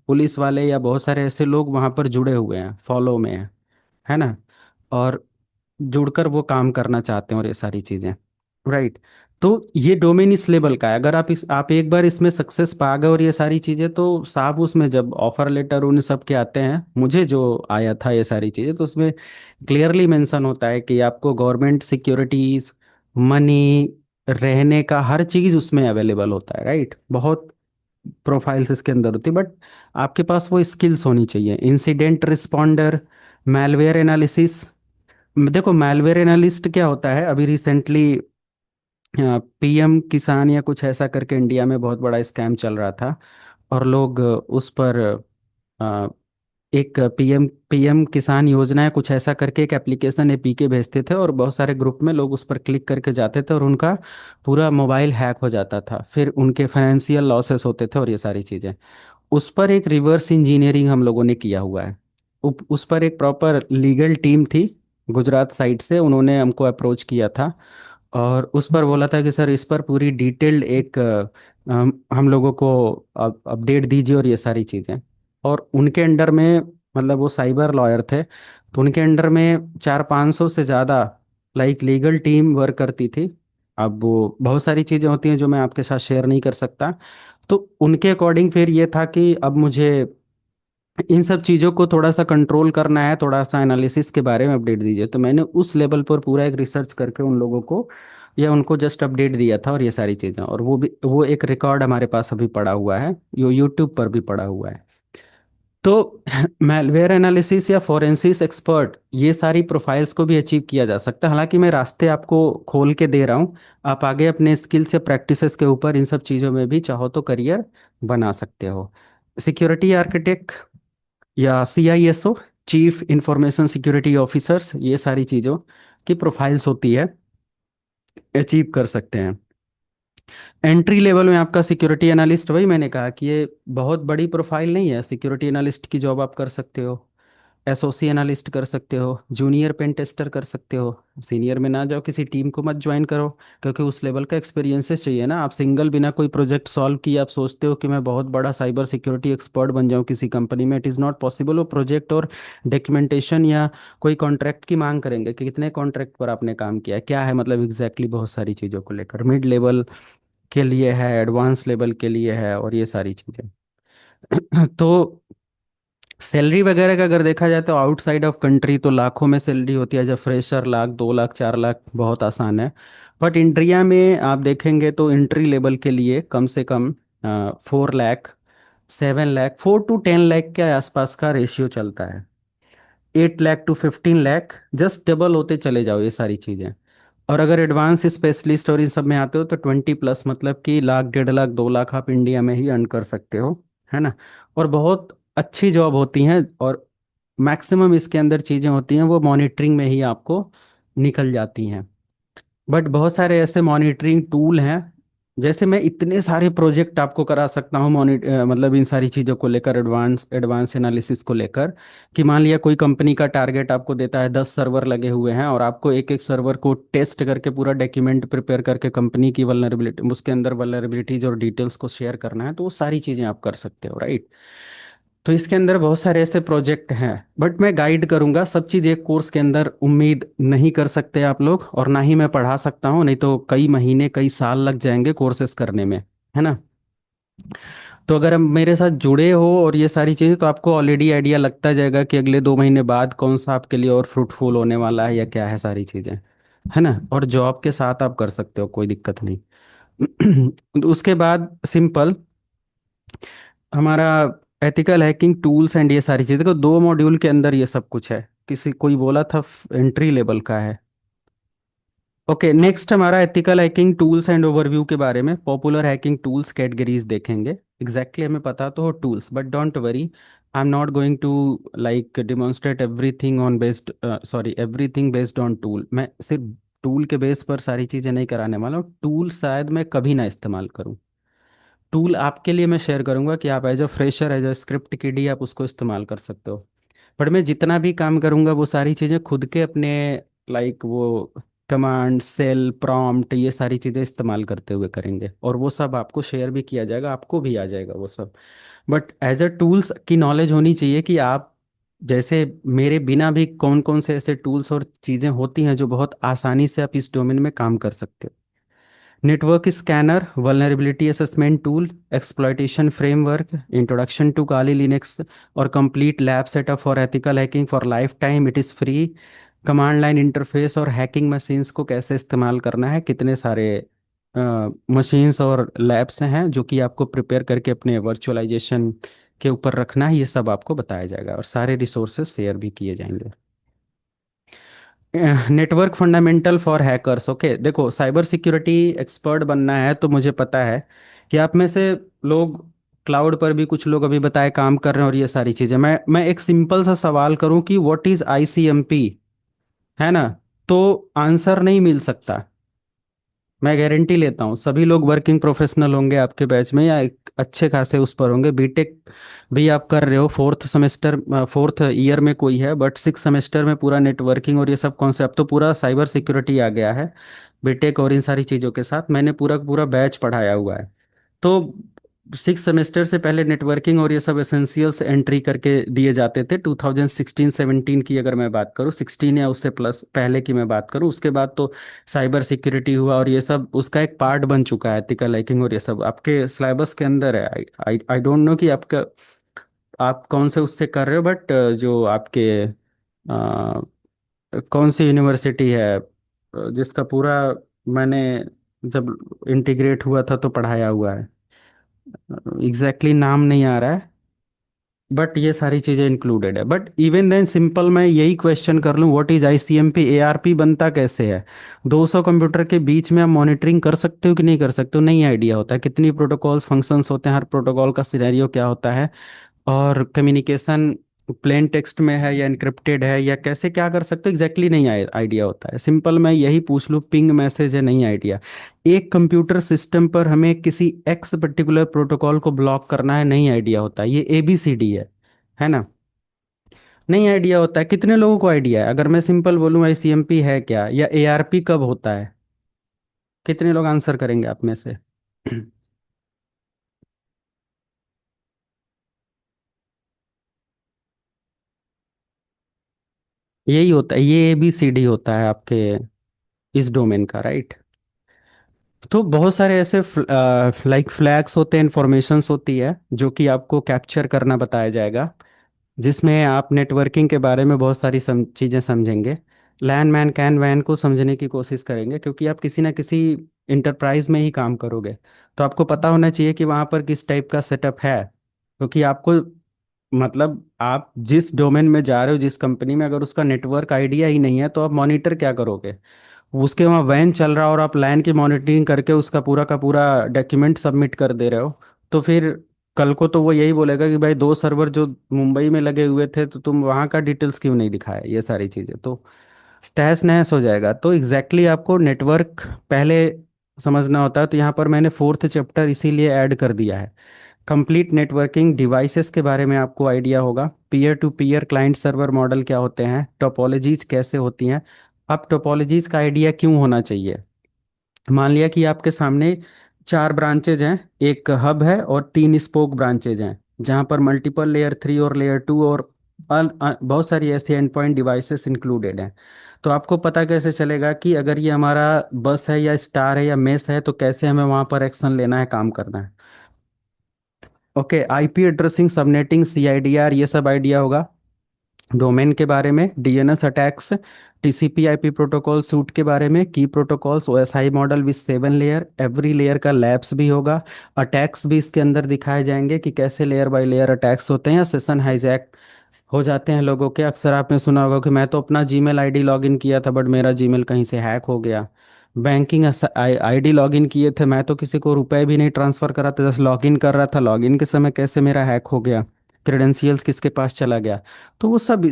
पुलिस वाले या बहुत सारे ऐसे लोग वहाँ पर जुड़े हुए हैं, फॉलो में है ना, और जुड़कर वो काम करना चाहते हैं और ये सारी चीज़ें, राइट। तो ये डोमेन इस लेवल का है, अगर आप एक बार इसमें सक्सेस पा गए और ये सारी चीज़ें, तो साहब उसमें जब ऑफर लेटर उन सब के आते हैं, मुझे जो आया था ये सारी चीज़ें, तो उसमें क्लियरली मेंशन होता है कि आपको गवर्नमेंट सिक्योरिटीज, मनी, रहने का हर चीज़ उसमें अवेलेबल होता है, राइट। बहुत प्रोफाइल्स इसके अंदर होती है, बट आपके पास वो स्किल्स होनी चाहिए। Incident responder, malware analysis. देखो मैलवेयर एनालिस्ट क्या होता है, अभी रिसेंटली पीएम किसान या कुछ ऐसा करके इंडिया में बहुत बड़ा स्कैम चल रहा था, और लोग उस पर अ, एक पीएम पीएम किसान योजना है कुछ ऐसा करके एक एप्लीकेशन एपीके भेजते थे, और बहुत सारे ग्रुप में लोग उस पर क्लिक करके जाते थे और उनका पूरा मोबाइल हैक हो जाता था, फिर उनके फाइनेंशियल लॉसेस होते थे और ये सारी चीज़ें। उस पर एक रिवर्स इंजीनियरिंग हम लोगों ने किया हुआ है। उस पर एक प्रॉपर लीगल टीम थी गुजरात साइड से, उन्होंने हमको अप्रोच किया था, और उस पर बोला था कि सर इस पर पूरी डिटेल्ड एक हम लोगों को अपडेट दीजिए और ये सारी चीज़ें। और उनके अंडर में, मतलब वो साइबर लॉयर थे, तो उनके अंडर में 400-500 से ज़्यादा लाइक लीगल टीम वर्क करती थी। अब वो बहुत सारी चीज़ें होती हैं जो मैं आपके साथ शेयर नहीं कर सकता। तो उनके अकॉर्डिंग फिर ये था कि अब मुझे इन सब चीज़ों को थोड़ा सा कंट्रोल करना है, थोड़ा सा एनालिसिस के बारे में अपडेट दीजिए। तो मैंने उस लेवल पर पूरा एक रिसर्च करके उन लोगों को या उनको जस्ट अपडेट दिया था और ये सारी चीज़ें, और वो भी वो एक रिकॉर्ड हमारे पास अभी पड़ा हुआ है, यूट्यूब पर भी पड़ा हुआ है। तो मैलवेयर एनालिसिस या फोरेंसिस एक्सपर्ट, ये सारी प्रोफाइल्स को भी अचीव किया जा सकता है। हालांकि मैं रास्ते आपको खोल के दे रहा हूँ, आप आगे अपने स्किल्स या प्रैक्टिसेस के ऊपर इन सब चीज़ों में भी चाहो तो करियर बना सकते हो। सिक्योरिटी आर्किटेक्ट या CISO, chief information security officers, ये सारी चीज़ों की प्रोफाइल्स होती है, अचीव कर सकते हैं। एंट्री लेवल में आपका सिक्योरिटी एनालिस्ट, वही मैंने कहा कि ये बहुत बड़ी प्रोफाइल नहीं है, सिक्योरिटी एनालिस्ट की जॉब आप कर सकते हो, एसओसी एनालिस्ट कर सकते हो, जूनियर पेन टेस्टर कर सकते हो। सीनियर में ना जाओ, किसी टीम को मत ज्वाइन करो, क्योंकि उस लेवल का एक्सपीरियंसेस चाहिए ना। आप सिंगल बिना कोई प्रोजेक्ट सॉल्व किए आप सोचते हो कि मैं बहुत बड़ा साइबर सिक्योरिटी एक्सपर्ट बन जाऊं किसी कंपनी में, इट इज़ नॉट पॉसिबल। वो प्रोजेक्ट और डॉक्यूमेंटेशन या कोई कॉन्ट्रैक्ट की मांग करेंगे कि कितने कॉन्ट्रैक्ट पर आपने काम किया है, क्या है मतलब एग्जैक्टली, बहुत सारी चीज़ों को लेकर मिड लेवल के लिए है, एडवांस लेवल के लिए है, और ये सारी चीज़ें। तो सैलरी वगैरह का अगर देखा जाए तो आउटसाइड ऑफ कंट्री तो लाखों में सैलरी होती है, जब फ्रेशर लाख 2 लाख 4 लाख बहुत आसान है। बट इंडिया में आप देखेंगे तो एंट्री लेवल के लिए कम से कम 4 लाख 7 लाख 4 to 10 लाख के आसपास का रेशियो चलता है। 8 lakh to 15 lakh, just double होते चले जाओ ये सारी चीज़ें। और अगर एडवांस स्पेशलिस्ट और इन सब में आते हो तो 20+, मतलब कि लाख 1.5 लाख 2 लाख आप इंडिया में ही अर्न कर सकते हो, है ना। और बहुत अच्छी जॉब होती हैं, और मैक्सिमम इसके अंदर चीज़ें होती हैं वो मॉनिटरिंग में ही आपको निकल जाती हैं। बट बहुत सारे ऐसे मॉनिटरिंग टूल हैं, जैसे मैं इतने सारे प्रोजेक्ट आपको करा सकता हूँ मतलब इन सारी चीज़ों को लेकर, एडवांस एडवांस एनालिसिस को लेकर, कि मान लिया कोई कंपनी का टारगेट आपको देता है 10 सर्वर लगे हुए हैं, और आपको एक एक सर्वर को टेस्ट करके पूरा डॉक्यूमेंट प्रिपेयर करके कंपनी की वल्नरेबिलिटी, उसके अंदर वल्नरेबिलिटीज और डिटेल्स को शेयर करना है, तो वो सारी चीज़ें आप कर सकते हो, राइट। तो इसके अंदर बहुत सारे ऐसे प्रोजेक्ट हैं, बट मैं गाइड करूंगा। सब चीज़ एक कोर्स के अंदर उम्मीद नहीं कर सकते आप लोग, और ना ही मैं पढ़ा सकता हूँ, नहीं तो कई महीने कई साल लग जाएंगे कोर्सेज करने में, है ना। तो अगर हम मेरे साथ जुड़े हो और ये सारी चीज़ें, तो आपको ऑलरेडी आइडिया लगता जाएगा कि अगले 2 महीने बाद कौन सा आपके लिए और फ्रूटफुल होने वाला है या क्या है सारी चीज़ें, है ना। और जॉब के साथ आप कर सकते हो, कोई दिक्कत नहीं। उसके बाद सिंपल हमारा एथिकल हैकिंग टूल्स एंड ये सारी चीज़ें, देखो 2 मॉड्यूल के अंदर ये सब कुछ है। किसी कोई बोला था एंट्री लेवल का है। ओके, नेक्स्ट हमारा ethical hacking tools and overview के बारे में, पॉपुलर हैकिंग टूल्स कैटेगरीज देखेंगे। हमें पता तो हो tools, but don't worry, I am not going to like demonstrate everything on based, sorry, everything based on tool. मैं सिर्फ टूल के बेस पर सारी चीज़ें नहीं कराने वाला हूँ। टूल शायद मैं कभी ना इस्तेमाल करूँ। टूल आपके लिए मैं शेयर करूंगा कि आप as a fresher, as a script kiddie आप उसको इस्तेमाल कर सकते हो। बट मैं जितना भी काम करूंगा वो सारी चीज़ें खुद के अपने, लाइक वो कमांड सेल प्रॉम्प्ट ये सारी चीज़ें इस्तेमाल करते हुए करेंगे, और वो सब आपको शेयर भी किया जाएगा, आपको भी आ जाएगा वो सब। बट एज अ टूल्स की नॉलेज होनी चाहिए कि आप, जैसे मेरे बिना भी कौन कौन से ऐसे टूल्स और चीज़ें होती हैं जो बहुत आसानी से आप इस डोमेन में काम कर सकते हो। Network scanner, vulnerability assessment tool, exploitation framework, introduction to Kali Linux, और complete lab setup for ethical hacking for life time, it is free. Command line interface और हैकिंग मशीन्स को कैसे इस्तेमाल करना है, कितने सारे मशीन्स और लैब्स हैं जो कि आपको प्रिपेयर करके अपने वर्चुअलाइजेशन के ऊपर रखना है, ये सब आपको बताया जाएगा, और सारे रिसोर्सेज शेयर भी किए जाएंगे। Network fundamental for hackers. Okay, देखो साइबर सिक्योरिटी एक्सपर्ट बनना है तो मुझे पता है कि आप में से लोग क्लाउड पर भी कुछ लोग अभी बताए काम कर रहे हैं, और ये सारी चीज़ें, मैं एक सिंपल सा सवाल करूं कि व्हाट इज आईसीएमपी, है ना, तो आंसर नहीं मिल सकता। मैं गारंटी लेता हूँ सभी लोग वर्किंग प्रोफेशनल होंगे आपके बैच में, या एक अच्छे खासे उस पर होंगे। बीटेक भी आप कर रहे हो, 4th सेमेस्टर 4th ईयर में कोई है, बट 6th सेमेस्टर में पूरा नेटवर्किंग और ये सब कॉन्सेप्ट, तो पूरा साइबर सिक्योरिटी आ गया है बीटेक और इन सारी चीज़ों के साथ। मैंने पूरा पूरा बैच पढ़ाया हुआ है। तो 6th सेमेस्टर से पहले नेटवर्किंग और ये सब एसेंशियल्स एंट्री करके दिए जाते थे। 2016-17 की अगर मैं बात करूँ, 16 या उससे प्लस पहले की मैं बात करूँ, उसके बाद तो साइबर सिक्योरिटी हुआ और ये सब उसका एक पार्ट बन चुका है। एथिकल हैकिंग और ये सब आपके सिलेबस के अंदर है। आई आई डोंट नो कि आपका, आप कौन से उससे कर रहे हो, बट जो आपके कौन सी यूनिवर्सिटी है जिसका पूरा मैंने जब इंटीग्रेट हुआ था तो पढ़ाया हुआ है, एग्जैक्टली नाम नहीं आ रहा है, बट ये सारी चीज़ें इंक्लूडेड है। बट इवन देन सिंपल मैं यही क्वेश्चन कर लूँ, व्हाट इज आईसीएमपी, एआरपी बनता कैसे है। 200 कंप्यूटर के बीच में आप मॉनिटरिंग कर सकते हो कि नहीं कर सकते हो, नहीं आइडिया होता है। कितनी प्रोटोकॉल्स फंक्शंस होते हैं, हर प्रोटोकॉल का सिनेरियो क्या होता है, और कम्युनिकेशन प्लेन टेक्स्ट में है या इनक्रिप्टेड है या कैसे क्या कर सकते हो, एग्जैक्टली नहीं आइडिया होता है। सिंपल मैं यही पूछ लूँ, पिंग मैसेज है, नहीं आइडिया। एक कंप्यूटर सिस्टम पर हमें किसी एक्स पर्टिकुलर प्रोटोकॉल को ब्लॉक करना है, नहीं आइडिया होता है। ये एबीसीडी है ना, नहीं आइडिया होता है। कितने लोगों को आइडिया है, अगर मैं सिंपल बोलूँ आईसीएमपी है क्या या एआरपी कब होता है, कितने लोग आंसर करेंगे आप में से। यही होता है, ये एबीसीडी होता है आपके इस डोमेन का, राइट। तो बहुत सारे ऐसे लाइक फ्लैग्स होते हैं, इंफॉर्मेशंस होती है जो कि आपको कैप्चर करना बताया जाएगा। जिसमें आप नेटवर्किंग के बारे में बहुत सारी चीज़ें समझेंगे। लैन मैन कैन वैन को समझने की कोशिश करेंगे, क्योंकि आप किसी ना किसी इंटरप्राइज में ही काम करोगे, तो आपको पता होना चाहिए कि वहाँ पर किस टाइप का सेटअप है। क्योंकि आपको, मतलब आप जिस डोमेन में जा रहे हो, जिस कंपनी में, अगर उसका नेटवर्क आइडिया ही नहीं है तो आप मॉनिटर क्या करोगे। उसके वहाँ वैन चल रहा और आप लाइन की मॉनिटरिंग करके उसका पूरा का पूरा डॉक्यूमेंट सबमिट कर दे रहे हो, तो फिर कल को तो वो यही बोलेगा कि भाई दो सर्वर जो मुंबई में लगे हुए थे तो तुम वहाँ का डिटेल्स क्यों नहीं दिखाया। ये सारी चीज़ें तो तहस नहस हो जाएगा। तो एग्जैक्टली आपको नेटवर्क पहले समझना होता है। तो यहाँ पर मैंने फोर्थ चैप्टर इसीलिए ऐड कर दिया है। कंप्लीट नेटवर्किंग डिवाइसेस के बारे में आपको आइडिया होगा। Peer to peer client server model क्या होते हैं, टोपोलॉजीज कैसे होती हैं। अब टोपोलॉजीज का आइडिया क्यों होना चाहिए। मान लिया कि आपके सामने चार ब्रांचेज हैं, एक हब है और तीन स्पोक ब्रांचेज हैं, जहाँ पर मल्टीपल लेयर 3 और लेयर 2 और बहुत सारी ऐसी एंड पॉइंट डिवाइसेस इंक्लूडेड हैं। तो आपको पता कैसे चलेगा कि अगर ये हमारा बस है या स्टार है या मेस है, तो कैसे हमें वहाँ पर एक्शन लेना है, काम करना है। Okay, IP addressing, subnetting, CIDR, ये सब आइडिया होगा। डोमेन के बारे में, DNS attacks, TCP IP protocol suit के बारे में, की protocols, OSI model with 7 layer, every layer का लैब्स भी होगा। अटैक्स भी इसके अंदर दिखाए जाएंगे कि कैसे लेयर बाय लेयर अटैक्स होते हैं या सेशन हाईजैक हो जाते हैं लोगों के। अक्सर आपने सुना होगा कि मैं तो अपना जीमेल आईडी लॉगिन किया था, बट मेरा जीमेल कहीं से हैक हो गया। बैंकिंग आईडी लॉगिन किए थे, मैं तो किसी को रुपए भी नहीं ट्रांसफर करा था, जस्ट लॉगिन कर रहा था, लॉगिन के समय कैसे मेरा हैक हो गया, क्रेडेंशियल्स किसके पास चला गया। तो वो सब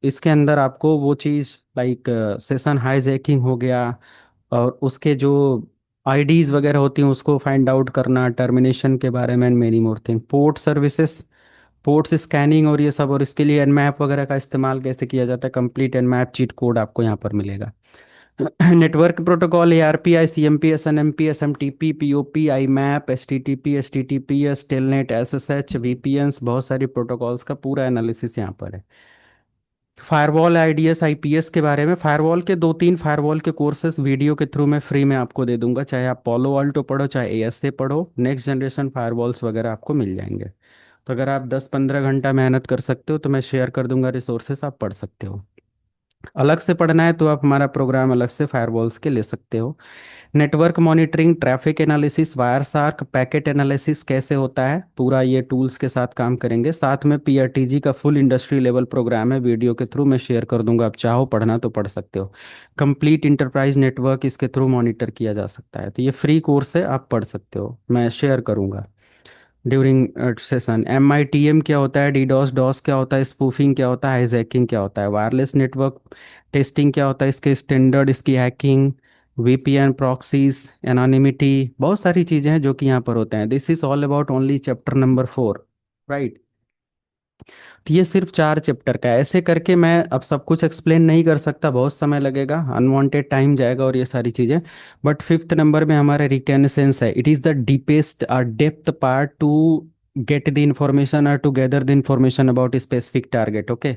इसके अंदर आपको वो चीज़ लाइक सेशन हाईजैकिंग हो गया, और उसके जो आईडीज वगैरह होती हैं उसको फाइंड आउट करना, टर्मिनेशन के बारे में, and many more thing, port services, ports scanning और ये सब, और इसके लिए एनमैप वगैरह का इस्तेमाल कैसे किया जाता है, कंप्लीट एनमैप चीट कोड आपको यहाँ पर मिलेगा। Network protocol, ARP, ICMP, SNMP, SMTP, POP, IMAP, HTTP, HTTPS, telnet, SSH, VPNs, बहुत सारी प्रोटोकॉल्स का पूरा एनालिसिस यहाँ पर है। फायरवॉल, आईडीएस, आईपीएस के बारे में, फायरवॉल के 2-3 फायरवॉल के कोर्सेज वीडियो के थ्रू मैं फ्री में आपको दे दूंगा, चाहे आप पोलो अल्टो पढ़ो चाहे एएसए पढ़ो, नेक्स्ट जनरेशन फायरवॉल्स वगैरह आपको मिल जाएंगे। तो अगर आप 10-15 घंटा मेहनत कर सकते हो तो मैं शेयर कर दूंगा रिसोर्सेस, आप पढ़ सकते हो। अलग से पढ़ना है तो आप हमारा प्रोग्राम अलग से फायरवॉल्स के ले सकते हो। Network monitoring, traffic analysis, Wireshark, packet analysis कैसे होता है, पूरा ये टूल्स के साथ काम करेंगे। साथ में पीआरटीजी का फुल इंडस्ट्री लेवल प्रोग्राम है, वीडियो के थ्रू मैं शेयर कर दूंगा, आप चाहो पढ़ना तो पढ़ सकते हो। कंप्लीट इंटरप्राइज नेटवर्क इसके थ्रू मॉनिटर किया जा सकता है, तो ये फ्री कोर्स है, आप पढ़ सकते हो, मैं शेयर करूंगा during session. M I T M क्या होता है, डीडॉस डॉस क्या होता है, स्पूफिंग क्या होता है, हाईजैकिंग क्या होता है, वायरलेस नेटवर्क टेस्टिंग क्या होता है, इसके स्टैंडर्ड, इसकी हैकिंग, वीपीएन, प्रॉक्सीज, एनोनिमिटी, बहुत सारी चीज़ें हैं जो कि यहाँ पर होते हैं। This is all about only chapter number 4, right. तो ये सिर्फ 4 चैप्टर का है। ऐसे करके मैं अब सब कुछ एक्सप्लेन नहीं कर सकता, बहुत समय लगेगा, अनवांटेड टाइम जाएगा और ये सारी चीज़ें। बट फिफ्थ नंबर में हमारा रिकॉग्निसेंस है। इट इज़ द डीपेस्ट और depth part to get the information और to gather the information about specific target. Okay,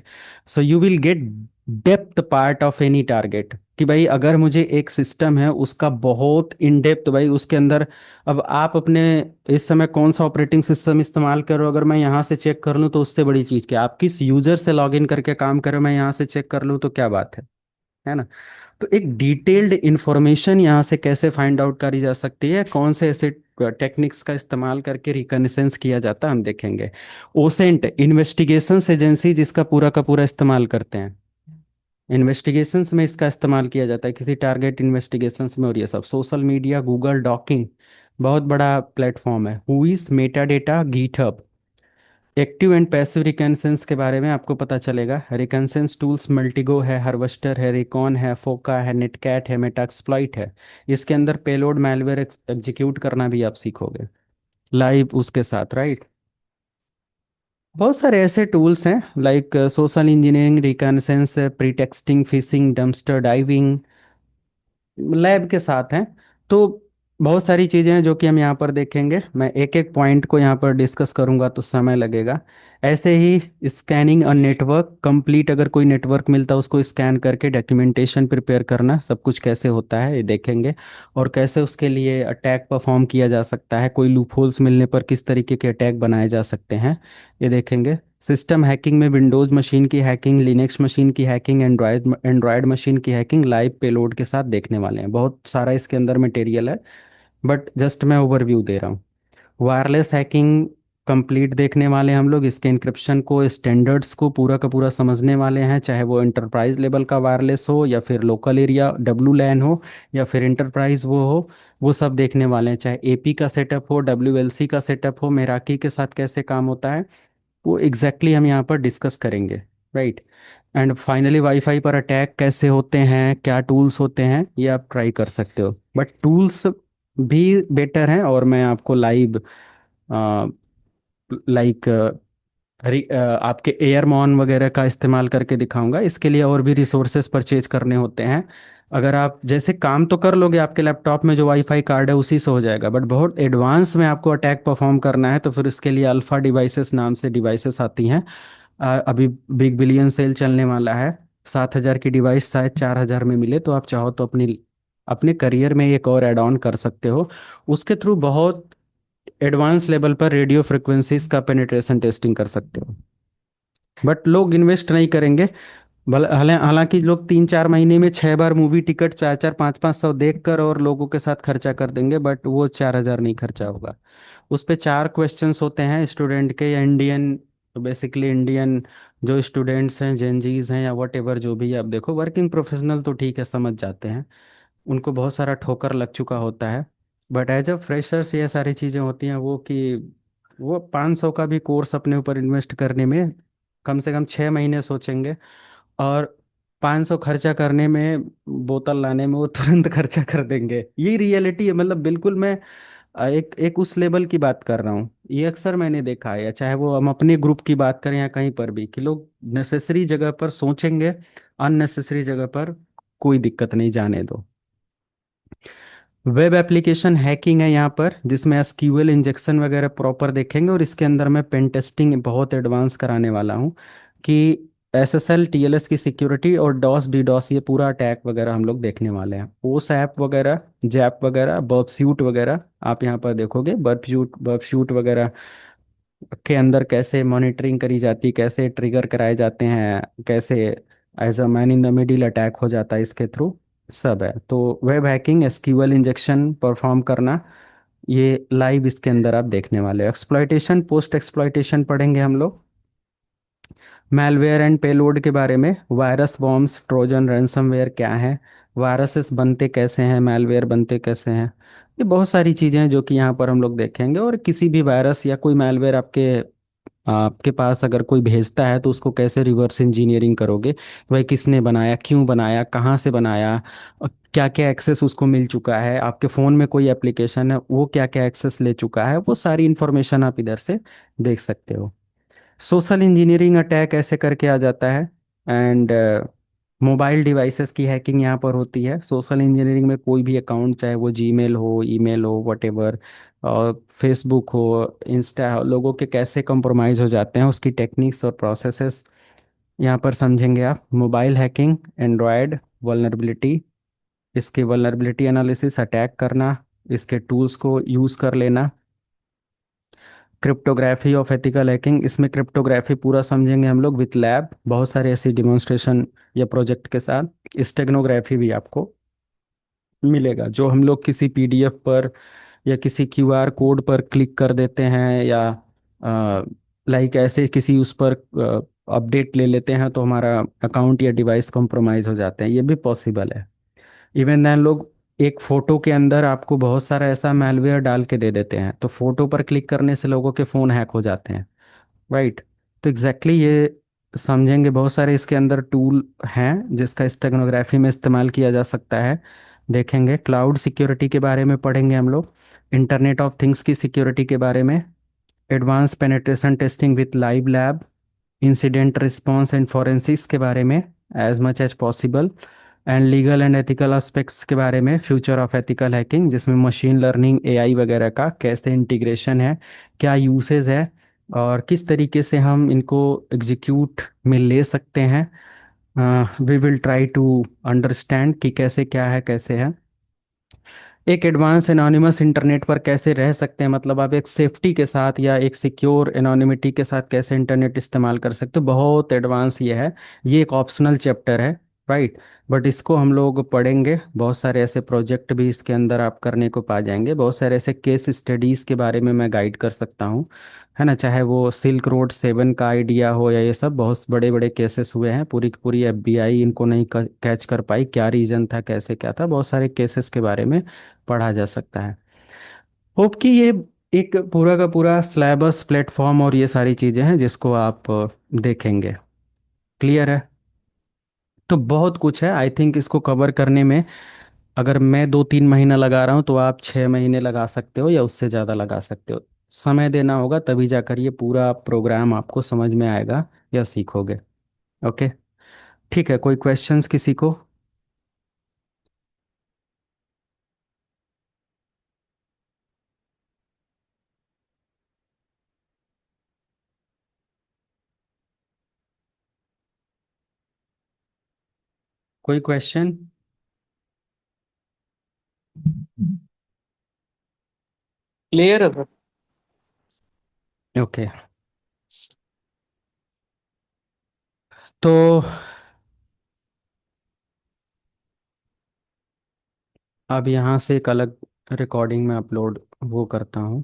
so you will get depth part of any target, कि भाई अगर मुझे एक सिस्टम है उसका बहुत इन डेप्थ, भाई उसके अंदर, अब आप अपने इस समय कौन सा ऑपरेटिंग सिस्टम इस्तेमाल कर रहे हो, अगर मैं यहाँ से चेक कर लूँ तो उससे बड़ी चीज़ क्या, आप किस यूजर से लॉगिन करके काम कर रहे हो मैं यहाँ से चेक कर लूँ तो क्या बात है ना। तो एक डिटेल्ड इंफॉर्मेशन यहाँ से कैसे फाइंड आउट करी जा सकती है, कौन से ऐसे टेक्निक्स का इस्तेमाल करके रिकॉग्निसेंस किया जाता है, हम देखेंगे। ओसेंट, इन्वेस्टिगेशंस एजेंसी जिसका पूरा का पूरा इस्तेमाल करते हैं, इन्वेस्टिगेशंस में इसका इस्तेमाल किया जाता है, किसी टारगेट इन्वेस्टिगेशंस में, और ये सब। सोशल मीडिया, गूगल डॉकिंग बहुत बड़ा प्लेटफॉर्म है। Whois, meta data, GitHub. Active and passive reconnaissance के बारे में आपको पता चलेगा। रिकॉन्सेंस टूल्स मल्टीगो है, हार्वेस्टर है, रिकॉन है, फोका है, नेटकैट है, मेटाक्सप्लॉइट है। इसके अंदर पेलोड मैलवेयर एग्जीक्यूट करना भी आप सीखोगे लाइव उसके साथ, राइट। बहुत सारे ऐसे टूल्स हैं like social engineering, reconnaissance, pretexting, phishing, dumpster diving, lab के साथ हैं। तो बहुत सारी चीज़ें हैं जो कि हम यहाँ पर देखेंगे, मैं एक एक पॉइंट को यहाँ पर डिस्कस करूँगा तो समय लगेगा। ऐसे ही स्कैनिंग अ नेटवर्क कंप्लीट, अगर कोई नेटवर्क मिलता है उसको स्कैन करके डॉक्यूमेंटेशन प्रिपेयर करना, सब कुछ कैसे होता है ये देखेंगे। और कैसे उसके लिए अटैक परफॉर्म किया जा सकता है, कोई लूपहोल्स मिलने पर किस तरीके के अटैक बनाए जा सकते हैं, ये देखेंगे। सिस्टम हैकिंग में विंडोज़ मशीन की हैकिंग, लिनक्स मशीन की हैकिंग, एंड्रॉयड मशीन की हैकिंग लाइव पेलोड के साथ देखने वाले हैं। बहुत सारा इसके अंदर मटेरियल है, बट जस्ट मैं ओवरव्यू दे रहा हूँ। वायरलेस हैकिंग कंप्लीट देखने वाले हैं हम लोग। इसके इंक्रिप्शन को, स्टैंडर्ड्स को पूरा का पूरा समझने वाले हैं, चाहे वो एंटरप्राइज लेवल का वायरलेस हो या फिर लोकल एरिया डब्ल्यू लैन हो या फिर एंटरप्राइज वो हो, वो सब देखने वाले हैं। चाहे एपी का सेटअप हो, डब्ल्यूएलसी का सेटअप हो, मेराकी के साथ कैसे काम होता है, वो एग्जैक्टली हम यहाँ पर डिस्कस करेंगे, राइट। एंड फाइनली वाईफाई पर अटैक कैसे होते हैं, क्या टूल्स होते हैं, ये आप ट्राई कर सकते हो। बट टूल्स भी बेटर हैं, और मैं आपको लाइव लाइक आपके एयरमॉन वगैरह का इस्तेमाल करके दिखाऊंगा। इसके लिए और भी रिसोर्सेज परचेज करने होते हैं। अगर आप जैसे काम तो कर लोगे, आपके लैपटॉप में जो वाईफाई कार्ड है उसी से हो जाएगा, बट बहुत एडवांस में आपको अटैक परफॉर्म करना है तो फिर उसके लिए अल्फ़ा डिवाइसेस नाम से डिवाइसेस आती हैं। अभी बिग बिलियन सेल चलने वाला है। 7,000 की डिवाइस शायद 4,000 में मिले, तो आप चाहो तो अपनी अपने करियर में एक और ऐड ऑन कर सकते हो। उसके थ्रू बहुत एडवांस लेवल पर रेडियो फ्रिक्वेंसीज का पेनिट्रेशन टेस्टिंग कर सकते हो। बट लोग इन्वेस्ट नहीं करेंगे। हालांकि लोग 3-4 महीने में 6 बार मूवी टिकट 4-4 5-5 सौ देख कर और लोगों के साथ खर्चा कर देंगे, बट वो 4,000 नहीं खर्चा होगा। उस पे 4 क्वेश्चंस होते हैं स्टूडेंट के, या इंडियन, तो बेसिकली इंडियन जो स्टूडेंट्स हैं, जेनजीज हैं, या वट एवर जो भी है। आप देखो वर्किंग प्रोफेशनल तो ठीक है, समझ जाते हैं, उनको बहुत सारा ठोकर लग चुका होता है। बट एज अ फ्रेशर्स ये सारी चीज़ें होती हैं, वो कि वो 500 का भी कोर्स अपने ऊपर इन्वेस्ट करने में कम से कम 6 महीने सोचेंगे, और 500 खर्चा करने में, बोतल लाने में वो तुरंत खर्चा कर देंगे। ये रियलिटी है, मतलब बिल्कुल मैं एक एक उस लेवल की बात कर रहा हूँ। ये अक्सर मैंने देखा है, या चाहे वो हम अपने ग्रुप की बात करें या कहीं पर भी, कि लोग नेसेसरी जगह पर सोचेंगे, अननेसेसरी जगह पर कोई दिक्कत नहीं, जाने दो। वेब एप्लीकेशन हैकिंग है यहाँ पर, जिसमें एसक्यूएल इंजेक्शन वगैरह प्रॉपर देखेंगे, और इसके अंदर मैं पेन टेस्टिंग बहुत एडवांस कराने वाला हूँ, कि एसएसएल टीएलएस की सिक्योरिटी और डॉस डीडॉस ये पूरा अटैक वगैरह हम लोग देखने वाले हैं। ओस ऐप वगैरह, जैप वगैरह, बर्प सूट वगैरह आप यहाँ पर देखोगे। बर्प शूट वगैरह के अंदर कैसे मॉनिटरिंग करी जाती है, कैसे ट्रिगर कराए जाते हैं, कैसे as a man in the middle attack हो जाता है इसके थ्रू, सब है। तो web hacking, SQL injection perform करना, ये लाइव इसके अंदर आप देखने वाले हो। एक्सप्लॉयटेशन, पोस्ट एक्सप्लॉयटेशन पढ़ेंगे हम लोग। मैलवेयर एंड पेलोड के बारे में, वायरस, वॉर्म्स, ट्रोजन, रैंसमवेयर क्या है, वायरसेस बनते कैसे हैं, मैलवेयर बनते कैसे हैं, ये बहुत सारी चीज़ें हैं जो कि यहाँ पर हम लोग देखेंगे। और किसी भी वायरस या कोई मैलवेयर आपके आपके पास अगर कोई भेजता है तो उसको कैसे रिवर्स इंजीनियरिंग करोगे, भाई किसने बनाया, क्यों बनाया, कहाँ से बनाया, क्या क्या एक्सेस उसको मिल चुका है, आपके फ़ोन में कोई एप्लीकेशन है वो क्या क्या एक्सेस ले चुका है, वो सारी इन्फॉर्मेशन आप इधर से देख सकते हो। सोशल इंजीनियरिंग अटैक ऐसे करके आ जाता है। एंड मोबाइल डिवाइसेस की हैकिंग यहाँ पर होती है। सोशल इंजीनियरिंग में कोई भी अकाउंट, चाहे वो जीमेल हो, ईमेल हो, वटेवर, और फेसबुक हो, इंस्टा हो, लोगों के कैसे कंप्रोमाइज हो जाते हैं, उसकी टेक्निक्स और प्रोसेसेस यहाँ पर समझेंगे आप। मोबाइल हैकिंग, एंड्रॉयड वल्नरेबिलिटी, इसके वल्नरेबिलिटी एनालिसिस, अटैक करना, इसके टूल्स को यूज़ कर लेना। क्रिप्टोग्राफी ऑफ एथिकल हैकिंग, इसमें क्रिप्टोग्राफी पूरा समझेंगे हम लोग विथ लैब, बहुत सारे ऐसी डिमॉन्स्ट्रेशन या प्रोजेक्ट के साथ। स्टेगनोग्राफी भी आपको मिलेगा, जो हम लोग किसी पीडीएफ पर या किसी क्यूआर कोड पर क्लिक कर देते हैं, या लाइक ऐसे किसी उस पर अपडेट ले लेते हैं, तो हमारा अकाउंट या डिवाइस कॉम्प्रोमाइज हो जाते हैं, ये भी पॉसिबल है। इवन दैन लोग एक फोटो के अंदर आपको बहुत सारा ऐसा मैलवेयर डाल के दे देते हैं, तो फोटो पर क्लिक करने से लोगों के फ़ोन हैक हो जाते हैं, राइट। तो एग्जैक्टली ये समझेंगे। बहुत सारे इसके अंदर टूल हैं जिसका स्टेगनोग्राफी में इस्तेमाल किया जा सकता है, देखेंगे। क्लाउड सिक्योरिटी के बारे में पढ़ेंगे हम लोग। इंटरनेट ऑफ थिंग्स की सिक्योरिटी के बारे में। Advance penetration testing with live lab. Incident response and forensics के बारे में as much as possible. And legal and ethical aspects के बारे में, फ्यूचर ऑफ एथिकल हैकिंग, जिसमें मशीन लर्निंग, एआई वगैरह का कैसे इंटीग्रेशन है, क्या यूसेज है, और किस तरीके से हम इनको एग्जीक्यूट में ले सकते हैं। We will try to understand कि कैसे क्या है, कैसे है। एक एडवांस एनोनिमस इंटरनेट पर कैसे रह सकते हैं, मतलब आप एक सेफ्टी के साथ या एक सिक्योर एनोनिमिटी के साथ कैसे इंटरनेट इस्तेमाल कर सकते हो, बहुत एडवांस ये है। ये एक ऑप्शनल चैप्टर है, राइट। बट इसको हम लोग पढ़ेंगे, बहुत सारे ऐसे प्रोजेक्ट भी इसके अंदर आप करने को पा जाएंगे, बहुत सारे ऐसे केस स्टडीज़ के बारे में मैं गाइड कर सकता हूँ, है ना। चाहे वो सिल्क रोड 7 का आइडिया हो या ये सब बहुत बड़े बड़े केसेस हुए हैं, पूरी की पूरी एफबीआई इनको नहीं कैच कर पाई, क्या रीज़न था, कैसे क्या था, बहुत सारे केसेस के बारे में पढ़ा जा सकता है। होप कि ये एक पूरा का पूरा सिलेबस प्लेटफॉर्म और ये सारी चीज़ें हैं जिसको आप देखेंगे। क्लियर है? तो बहुत कुछ है आई थिंक इसको कवर करने में। अगर मैं 2-3 महीना लगा रहा हूँ तो आप 6 महीने लगा सकते हो या उससे ज़्यादा लगा सकते हो। समय देना होगा तभी जाकर ये पूरा प्रोग्राम आपको समझ में आएगा या सीखोगे। ओके, ठीक है। कोई क्वेश्चंस किसी को? कोई क्वेश्चन? क्लियर है सर। ओके, तो अब यहाँ से एक अलग रिकॉर्डिंग में अपलोड वो करता हूँ।